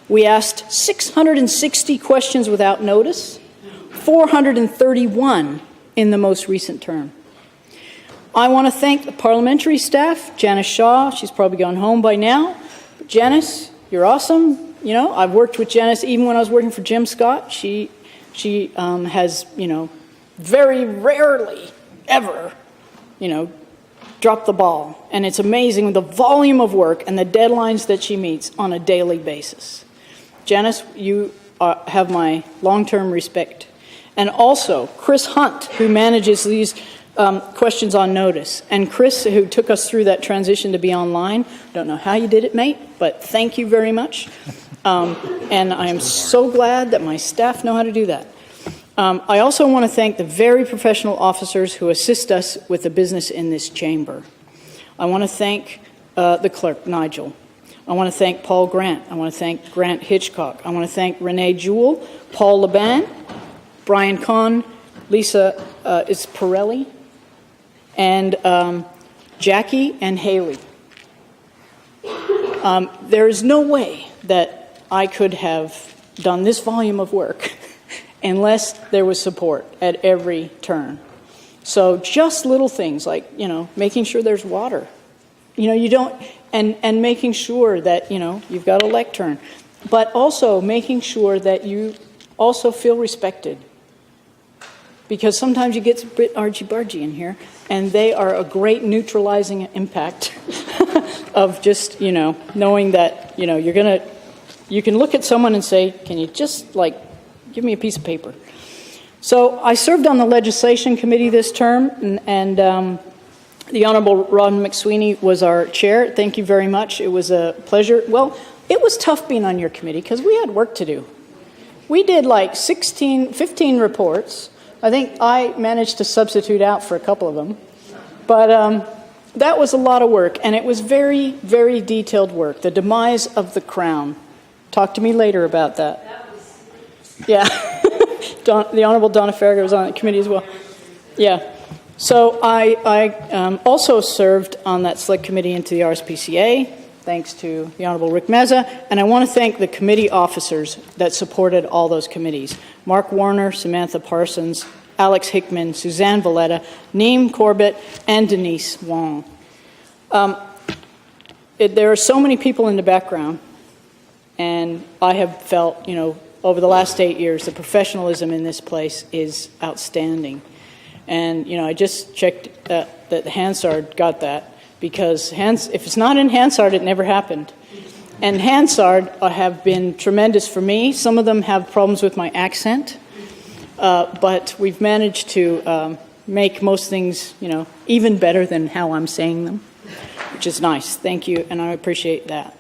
Speaker 2: We asked 660 questions without notice, 431 in the most recent term. I want to thank the parliamentary staff, Janice Shaw, she's probably gone home by now. But Janice, you're awesome. I've worked with Janice even when I was working for Jim Scott. She has, very rarely ever, drop the ball. And it's amazing the volume of work and the deadlines that she meets on a daily basis. Janice, you have my long-term respect. And also Chris Hunt, who manages these questions on notice. And Chris, who took us through that transition to be online. Don't know how you did it, mate, but thank you very much. And I am so glad that my staff know how to do that. I also want to thank the very professional officers who assist us with the business in this chamber. I want to thank the clerk, Nigel. I want to thank Paul Grant. I want to thank Grant Hitchcock. I want to thank Renee Jewell, Paul Laban, Brian Kahn, Lisa Pirelli, and Jackie and Haley. There is no way that I could have done this volume of work unless there was support at every turn. So just little things like, making sure there's water. You don't, and making sure that, you've got a lectern, but also making sure that you also feel respected. Because sometimes you get a bit argy-bargy in here, and they are a great neutralizing impact of just, knowing that, you can look at someone and say, can you just, give me a piece of paper? So I served on the legislation committee this term, and the Honorable Ron McSweeney was our chair. Thank you very much. It was a pleasure. Well, it was tough being on your committee because we had work to do. We did 15 reports. I think I managed to substitute out for a couple of them. But that was a lot of work, and it was very, very detailed work. The demise of the crown. Talk to me later about that. Yeah. The Honorable Donna Farragut was on the committee as well. Yeah. So I also served on that select committee into the RSPCA, thanks to the Honorable Rick Meza, and I want to thank the committee officers that supported all those committees. Mark Warner, Samantha Parsons, Alex Hickman, Suzanne Valletta, Neem Corbett, and Denise Wong. There are so many people in the background, and I have felt, over the last 8 years, the professionalism in this place is outstanding. And, I just checked that Hansard got that, because if it's not in Hansard, it never happened. And Hansard have been tremendous for me. Some of them have problems with my accent, but we've managed to make most things, even better than how I'm saying them, which is nice. Thank you, and I appreciate that.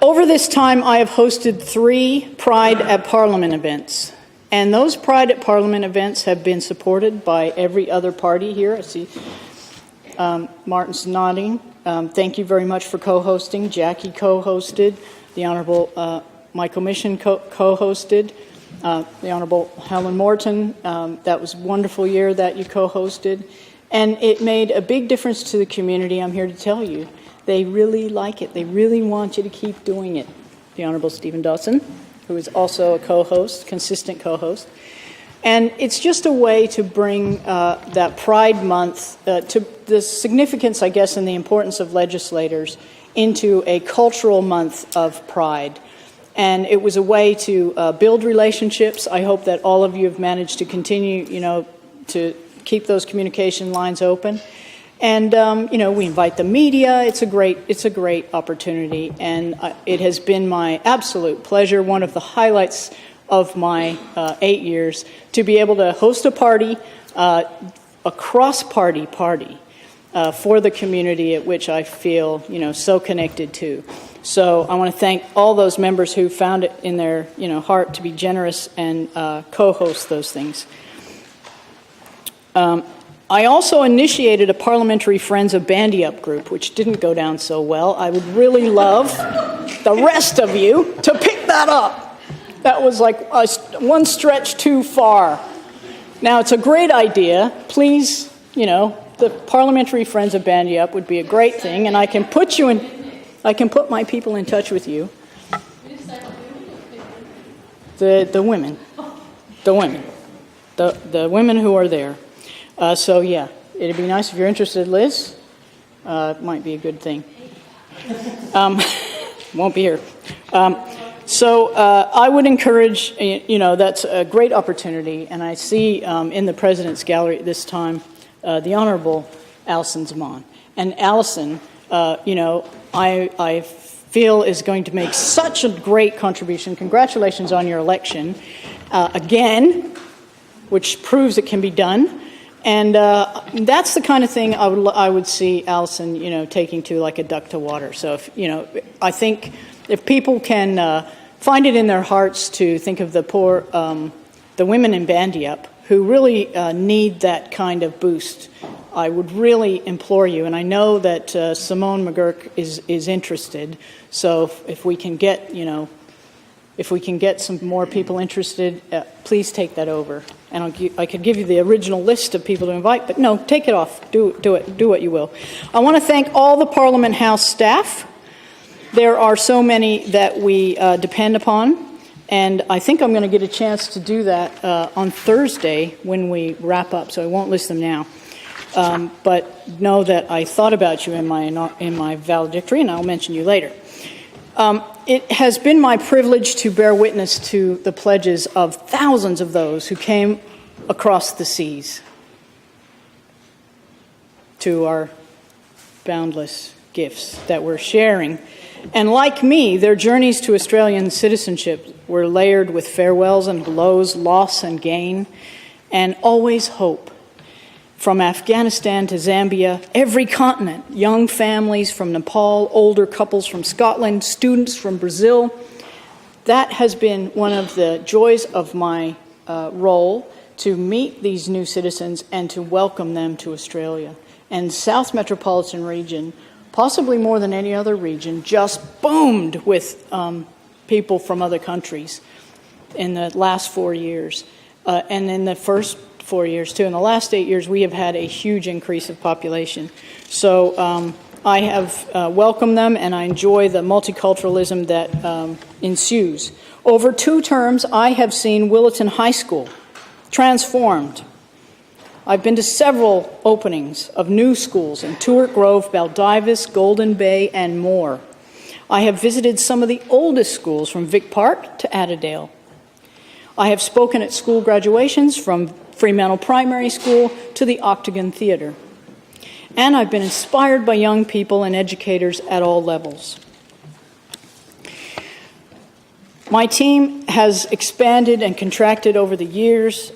Speaker 2: Over this time, I have hosted 3 Pride at Parliament events. And those Pride at Parliament events have been supported by every other party here. I see Martin's nodding. Thank you very much for co-hosting. Jackie co-hosted. The Honorable Michael Mission co-hosted. The Honorable Helen Morton. That was a wonderful year that you co-hosted. And it made a big difference to the community, I'm here to tell you. They really like it. They really want you to keep doing it. The Honorable Stephen Dawson, who is also a co-host, consistent co-host. And it's just a way to bring that Pride Month, to the significance, I guess, and the importance of legislators into a cultural month of pride. And it was a way to build relationships. I hope that all of you have managed to continue, to keep those communication lines open. And, we invite the media. It's a great opportunity. And it has been my absolute pleasure, one of the highlights of my 8 years, to be able to host a party, a cross-party party for the community at which I feel, so connected to. So I want to thank all those members who found it in their, heart to be generous and co-host those things. I also initiated a Parliamentary Friends of Bandy Up group, which didn't go down so well. I would really love the rest of you to pick that up. That was like one stretch too far. Now, it's a great idea. Please, the Parliamentary Friends of Bandy Up would be a great thing, and I can put my people in touch with you. The women who are there. So, yeah, it'd be nice if you're interested, Liz. It might be a good thing. Won't be here. So I would encourage, that's a great opportunity. And I see in the President's Gallery at this time the Honorable Alison Zaman. And Alison, I feel is going to make such a great contribution. Congratulations on your election again, which proves it can be done. And that's the kind of thing I would see Alison, taking to like a duck to water. So, I think if people can find it in their hearts to think of the poor the women in Bandy Up, who really need that kind of boost. I would really implore you, and I know that Simone McGurk is interested, so if we can get, if we can get some more people interested, please take that over. And I could give you the original list of people to invite, but no, take it off. Do it. Do what you will. I want to thank all the Parliament House staff. There are so many that we depend upon, and I think I'm going to get a chance to do that on Thursday when we wrap up, so I won't list them now. But know that I thought about you in my valedictory, and I'll mention you later. It has been my privilege to bear witness to the pledges of thousands of those who came across the seas to our boundless gifts that we're sharing. And like me, their journeys to Australian citizenship were layered with farewells and hellos, loss and gain, and always hope. From Afghanistan to Zambia, every continent, young families from Nepal, older couples from Scotland, students from Brazil. That has been one of the joys of my role, to meet these new citizens and to welcome them to Australia. And South Metropolitan Region, possibly more than any other region, just boomed with people from other countries in the last 4 years. And in the first 4 years, too. In the last 8 years, we have had a huge increase of population. So I have welcomed them, and I enjoy the multiculturalism that ensues. Over 2 terms, I have seen Willetton High School transformed. I've been to several openings of new schools in Tuart Grove, Baldivis, Golden Bay, and more. I have visited some of the oldest schools from Vic Park to Attadale. I have spoken at school graduations from Fremantle Primary School to the Octagon Theatre. And I've been inspired by young people and educators at all levels. My team has expanded and contracted over the years.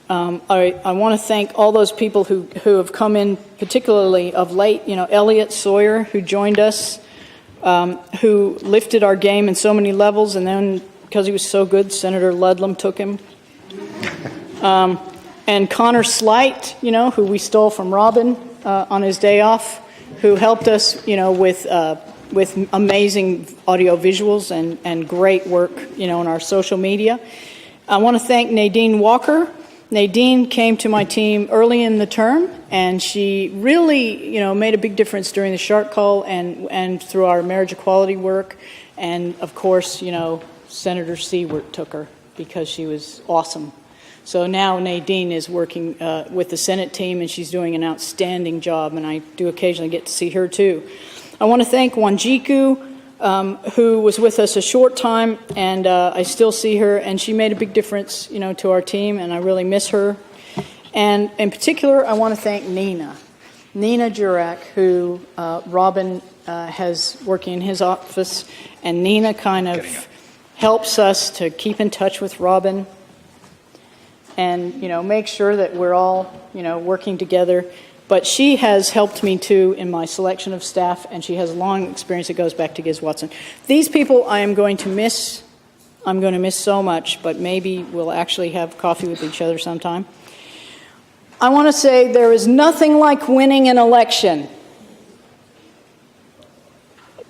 Speaker 2: I want to thank all those people who have come in, particularly of late. Elliot Sawyer, who joined us, who lifted our game in so many levels, and then because he was so good, Senator Ludlam took him. And Connor Slight, who we stole from Robin on his day off, who helped us, with amazing audio visuals and great work, in our social media. I want to thank Nadine Walker. Nadine came to my team early in the term, and she really, made a big difference during the Shark Call and through our marriage equality work. And of course, Senator Seward took her because she was awesome. So now Nadine is working with the Senate team, and she's doing an outstanding job, and I do occasionally get to see her too. I want to thank Wanjiku, who was with us a short time, and I still see her, and she made a big difference, to our team, and I really miss her. And in particular, I want to thank Nina Jurak, who Robin has working in his office, and Nina kind of helps us to keep in touch with Robin and, make sure that we're all, working together. But she has helped me, too, in my selection of staff, and she has long experience that goes back to Giz Watson. These people I am going to miss. I'm going to miss so much, but maybe we'll actually have coffee with each other sometime. I want to say there is nothing like winning an election.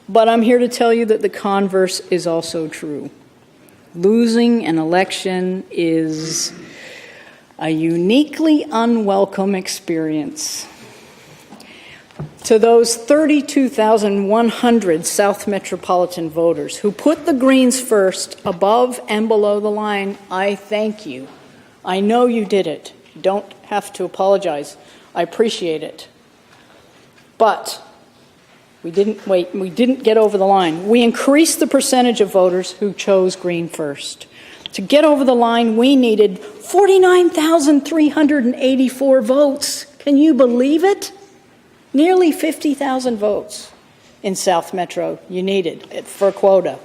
Speaker 2: But I'm here to tell you that the converse is also true. Losing an election is a uniquely unwelcome experience. To those 32,100 South Metropolitan voters who put the Greens first, above and below the line, I thank you. I know you did it. You don't have to apologize. I appreciate it. But we didn't get over the line. We increased the percentage of voters who chose Green first. To get over the line, we needed 49,384 votes. Can you believe it? Nearly 50,000 votes in South Metro you needed for a quota.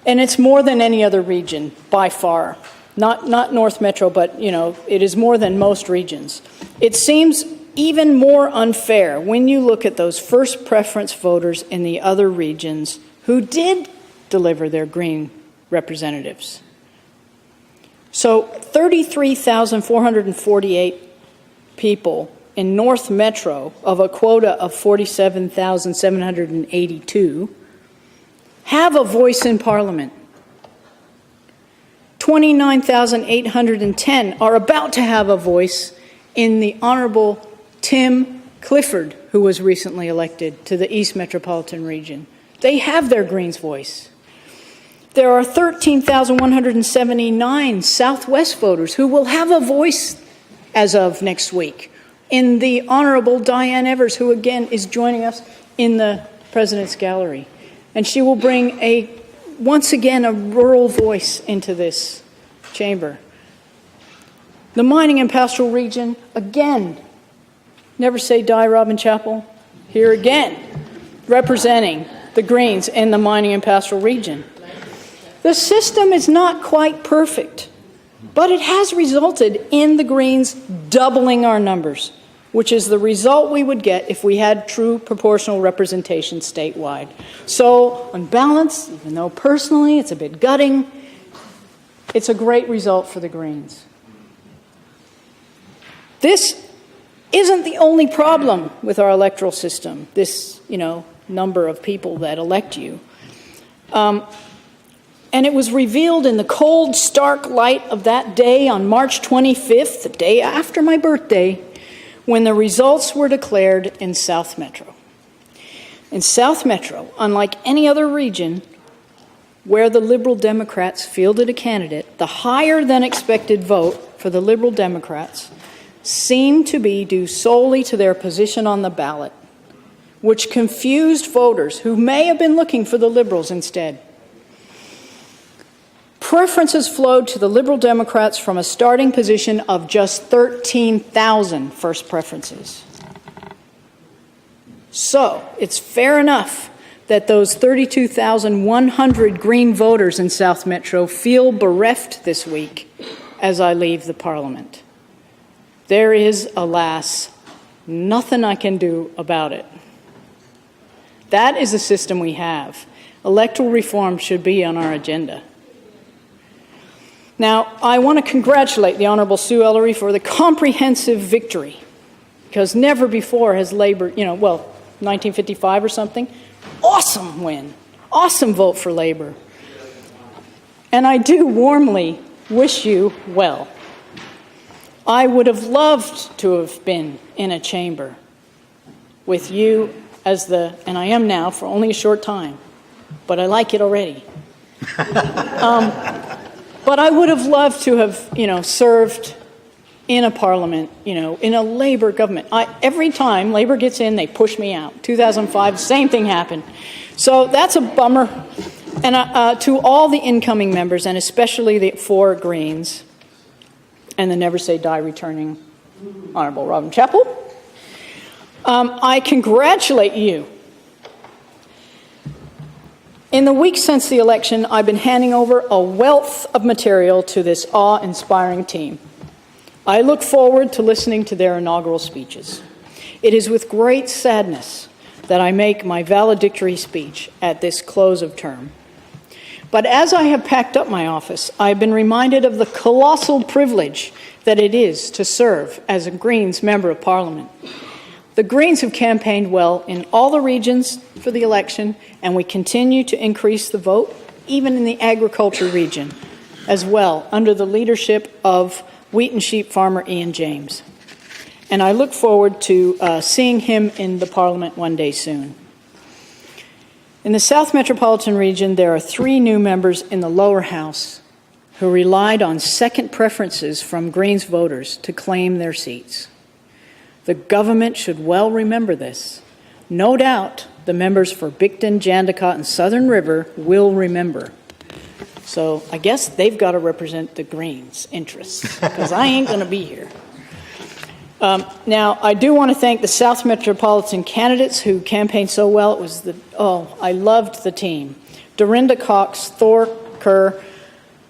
Speaker 2: And it's more than any other region, by far. Not North Metro, but, it is more than most regions. It seems even more unfair when you look at those first preference voters in the other regions who did deliver their Green representatives. So 33,448 people in North Metro of a quota of 47,782 have a voice in Parliament. 29,810 are about to have a voice in the Honourable Tim Clifford, who was recently elected to the East Metropolitan Region. They have their Greens voice. There are 13,179 Southwest voters who will have a voice as of next week in the Honourable Diane Evers, who again is joining us in the President's Gallery. And she will bring once again a rural voice into this chamber. The mining and pastoral region, again, never say die, Robin Chapel, here again, representing the Greens in the mining and pastoral region. The system is not quite perfect, but it has resulted in the Greens doubling our numbers, which is the result we would get if we had true proportional representation statewide. So, on balance, even though personally it's a bit gutting, it's a great result for the Greens. This isn't the only problem with our electoral system, this, number of people that elect you. And it was revealed in the cold, stark light of that day on March 25th, the day after my birthday, when the results were declared in South Metro. In South Metro, unlike any other region where the Liberal Democrats fielded a candidate, the higher than expected vote for the Liberal Democrats seemed to be due solely to their position on the ballot, which confused voters who may have been looking for the Liberals instead. Preferences flowed to the Liberal Democrats from a starting position of just 13,000 first preferences. So, it's fair enough that those 32,100 Green voters in South Metro feel bereft this week as I leave the Parliament. There is, alas, nothing I can do about it. That is the system we have. Electoral reform should be on our agenda. Now, I want to congratulate the Honourable Sue Ellery for the comprehensive victory, because never before has Labour, 1955 or something, awesome win, awesome vote for Labour. And I do warmly wish you well. I would have loved to have been in a chamber with you and I am now for only a short time, but I like it already. But I would have loved to have, served in a parliament, in a Labour government. Every time Labour gets in, they push me out. 2005, same thing happened. So that's a bummer. And to all the incoming members, and especially the 4 Greens, and the Never Say Die returning Honourable Robin Chapel, I congratulate you. In the weeks since the election, I've been handing over a wealth of material to this awe-inspiring team. I look forward to listening to their inaugural speeches. It is with great sadness that I make my valedictory speech at this close of term. But as I have packed up my office, I've been reminded of the colossal privilege that it is to serve as a Greens Member of Parliament. The Greens have campaigned well in all the regions for the election, and we continue to increase the vote, even in the agriculture region, as well, under the leadership of wheat and sheep farmer Ian James. And I look forward to seeing him in the Parliament one day soon. In the South Metropolitan region, there are 3 new members in the lower house who relied on second preferences from Greens voters to claim their seats. The government should well remember this. No doubt the members for Bicton, Jandakot, and Southern River will remember. So I guess they've got to represent the Greens' interests, because I ain't going to be here. Now, I do want to thank the South Metropolitan candidates who campaigned so well. I loved the team. Dorinda Cox, Thor Kerr,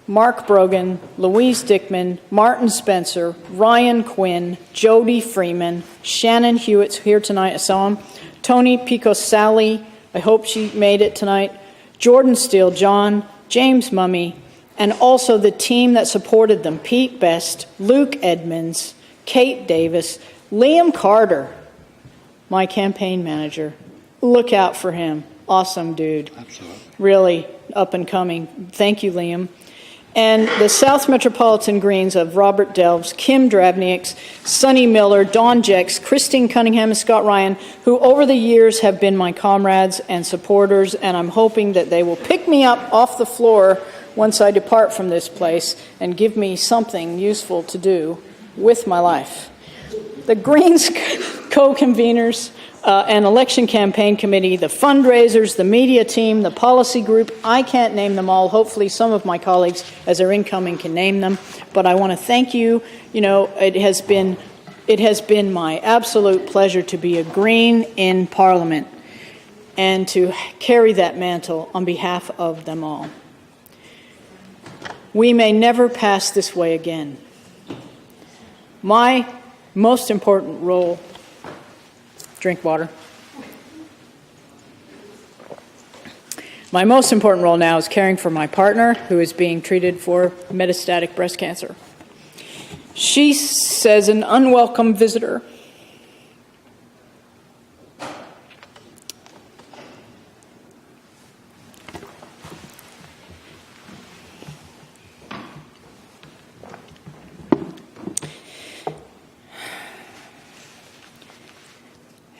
Speaker 2: Mark Brogan, Louise Dickman, Martin Spencer, Ryan Quinn, Jody Freeman, Shannon Hewitt's here tonight, I saw him, Tony Pico-Sally, I hope she made it tonight, Jordan Steele John, James Mummy, and also the team that supported them: Pete Best, Luke Edmonds, Kate Davis, Liam Carter, my campaign manager. Look out for him. Awesome dude.
Speaker 4: Absolutely.
Speaker 2: Really up and coming. Thank you, Liam. And the South Metropolitan Greens of Robert Delves, Kim Drabniaks, Sonny Miller, Don Jex, Christine Cunningham, and Scott Ryan, who over the years have been my comrades and supporters, and I'm hoping that they will pick me up off the floor once I depart from this place and give me something useful to do with my life. The Greens co-conveners and election campaign committee, the fundraisers, the media team, the policy group. I can't name them all. Hopefully some of my colleagues, as they're incoming, can name them. But I want to thank you. You know, it has been my absolute pleasure to be a Green in Parliament and to carry that mantle on behalf of them all. We may never pass this way again. My most important role, drink water. My most important role now is caring for my partner, who is being treated for metastatic breast cancer. She says an unwelcome visitor.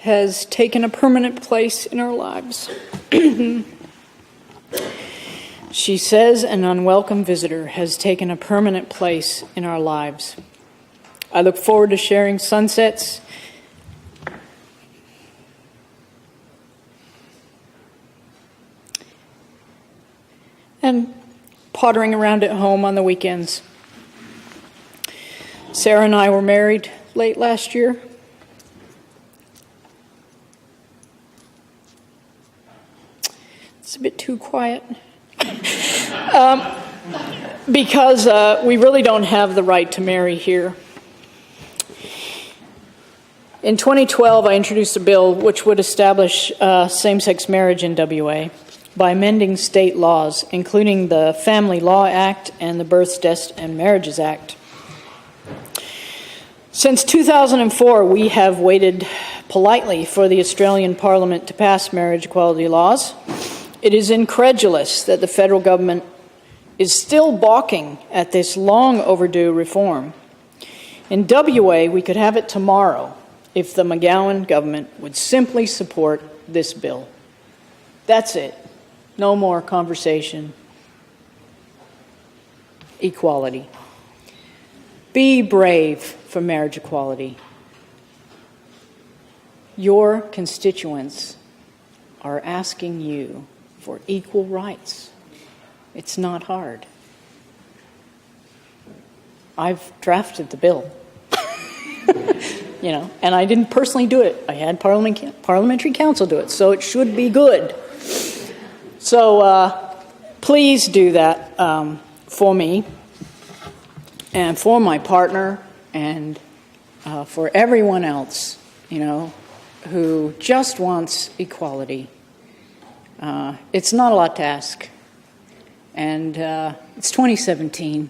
Speaker 2: Has taken a permanent place in our lives. She says an unwelcome visitor has taken a permanent place in our lives. I look forward to sharing sunsets and pottering around at home on the weekends. Sarah and I were married late last year. It's a bit too quiet. Because we really don't have the right to marry here. In 2012, I introduced a bill which would establish same-sex marriage in WA by amending state laws, including the Family Law Act and the Births, Deaths and Marriages Act. Since 2004, we have waited politely for the Australian Parliament to pass marriage equality laws. It is incredulous that the federal government is still balking at this long overdue reform. In WA, we could have it tomorrow if the McGowan government would simply support this bill. That's it. No more conversation. Equality. Be brave for marriage equality. Your constituents are asking you for equal rights. It's not hard. I've drafted the bill. And I didn't personally do it. I had parliamentary counsel do it, so it should be good. So please do that for me and for my partner and for everyone else, who just wants equality. It's not a lot to ask. And it's 2017.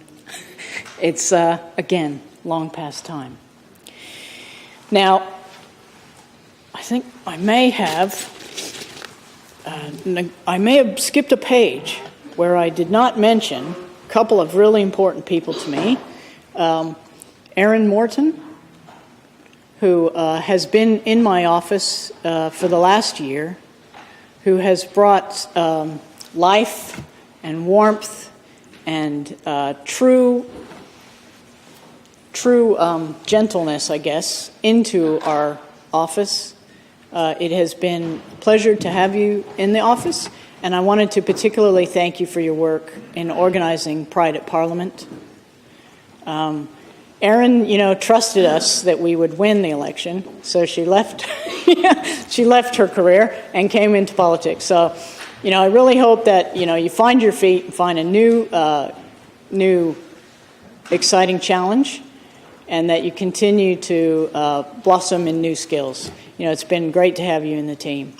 Speaker 2: It's, again, long past time. Now, I think I may have skipped a page where I did not mention a couple of really important people to me. Erin Morton, who has been in my office for the last year, who has brought life and warmth and true gentleness, I guess, into our office. It has been a pleasure to have you in the office, and I wanted to particularly thank you for your work in organizing Pride at Parliament. Erin, trusted us that we would win the election, so she left she left her career and came into politics. So, I really hope that, you find your feet and find a new exciting challenge, and that you continue to blossom in new skills. It's been great to have you in the team.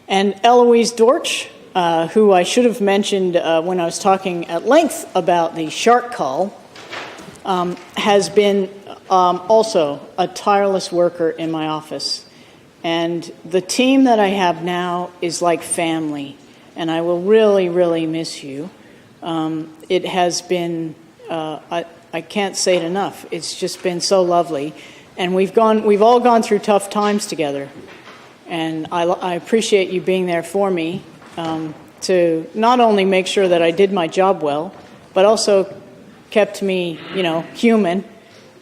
Speaker 2: And Eloise Dortch, who I should have mentioned when I was talking at length about the shark call, has been also a tireless worker in my office. And the team that I have now is like family, and I will really, really miss you. It has been, I can't say it enough, it's just been so lovely. And we've all gone through tough times together. And I appreciate you being there for me to not only make sure that I did my job well, but also kept me, human,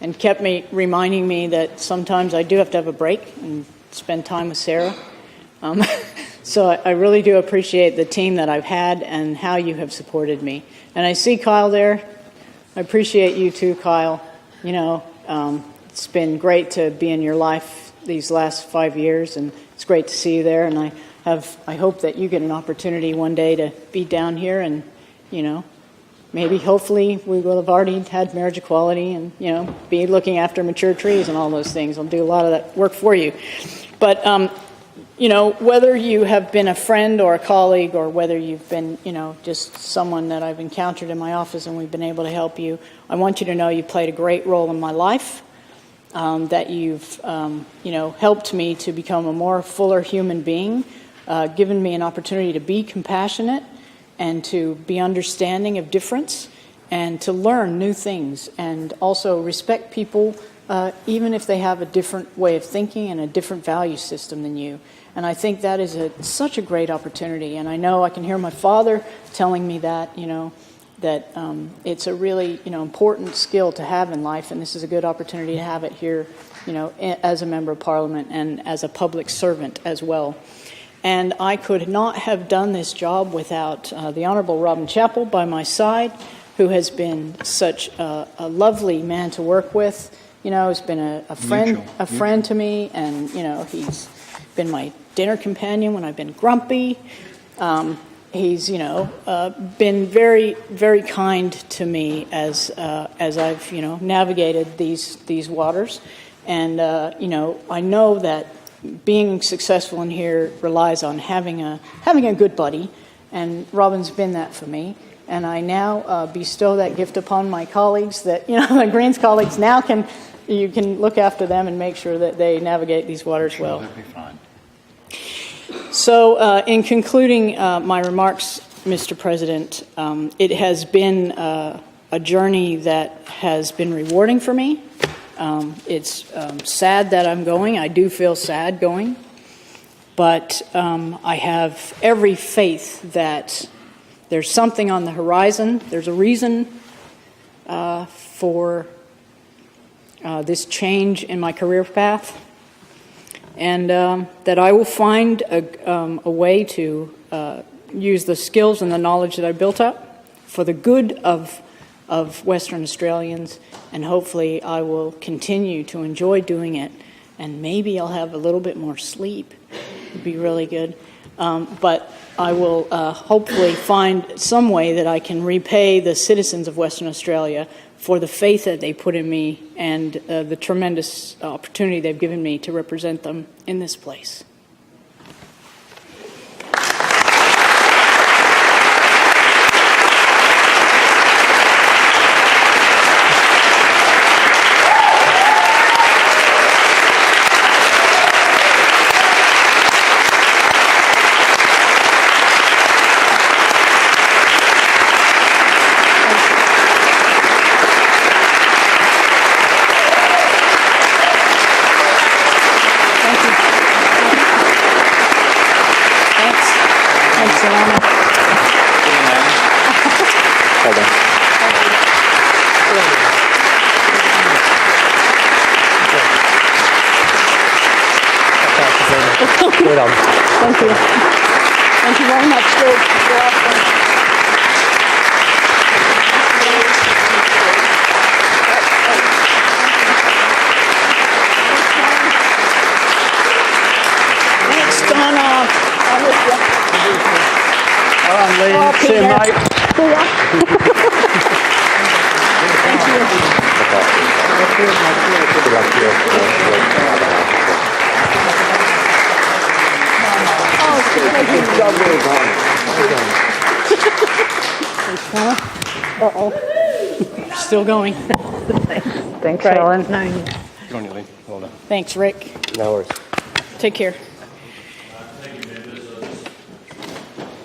Speaker 2: and kept me reminding me that sometimes I do have to have a break and spend time with Sarah. So I really do appreciate the team that I've had and how you have supported me. And I see Kyle there. I appreciate you too, Kyle. It's been great to be in your life these last 5 years, and it's great to see you there. And I hope that you get an opportunity one day to be down here and, maybe, hopefully, we will have already had marriage equality and, be looking after mature trees and all those things. I'll do a lot of that work for you. But, whether you have been a friend or a colleague, or whether you've been, just someone that I've encountered in my office and we've been able to help you, I want you to know you played a great role in my life, that you've, helped me to become a more fuller human being, given me an opportunity to be compassionate and to be understanding of difference and to learn new things, and also respect people even if they have a different way of thinking and a different value system than you. And I think that is such a great opportunity. And I know I can hear my father telling me that, that it's a really, important skill to have in life, and this is a good opportunity to have it here, as a member of Parliament and as a public servant as well. And I could not have done this job without the Honourable Robin Chappell by my side, who has been such a lovely man to work with. He's been a friend to me, and he's been my dinner companion when I've been grumpy. He's been very, very kind to me as I've navigated these waters, and I know that being successful in here relies on having a good buddy, and Robin's been that for me. And I now bestow that gift upon my colleagues, that my Greens colleagues now you can look after them and make sure that they navigate these waters well.
Speaker 4: That'll be fine.
Speaker 2: So, in concluding my remarks, Mr. President, it has been a journey that has been rewarding for me. It's sad that I'm going. I do feel sad going. But I have every faith that there's something on the horizon. There's a reason for this change in my career path. And that I will find a way to use the skills and the knowledge that I built up for the good of Western Australians, and hopefully I will continue to enjoy doing it, and maybe I'll have a little bit more sleep. It'd be really good. But I will hopefully find some way that I can repay the citizens of Western Australia for the faith that they put in me and the tremendous opportunity they've given me to represent them in this place.
Speaker 5: Well done.
Speaker 2: Thank you. Thank you very much. You're awesome. Thanks, Donna. I'm with you.
Speaker 5: Well done, Lynn.
Speaker 2: Oh,
Speaker 5: See you,
Speaker 2: Peter.
Speaker 5: mate.
Speaker 2: See ya. Thank you.
Speaker 5: Good job, well done.
Speaker 2: Uh-oh. Still going.
Speaker 4: Thanks,
Speaker 2: Right.
Speaker 4: Ellen.
Speaker 5: Good on you, Lynn. Well done.
Speaker 2: Thanks, Rick.
Speaker 5: No worries.
Speaker 2: Take care.
Speaker 1: Thank you, members.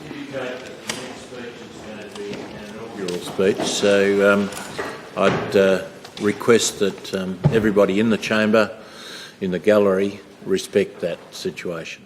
Speaker 1: Indicate that the next speech is going to be an inaugural speech, so I'd request that everybody in the chamber, in the gallery, respect that situation.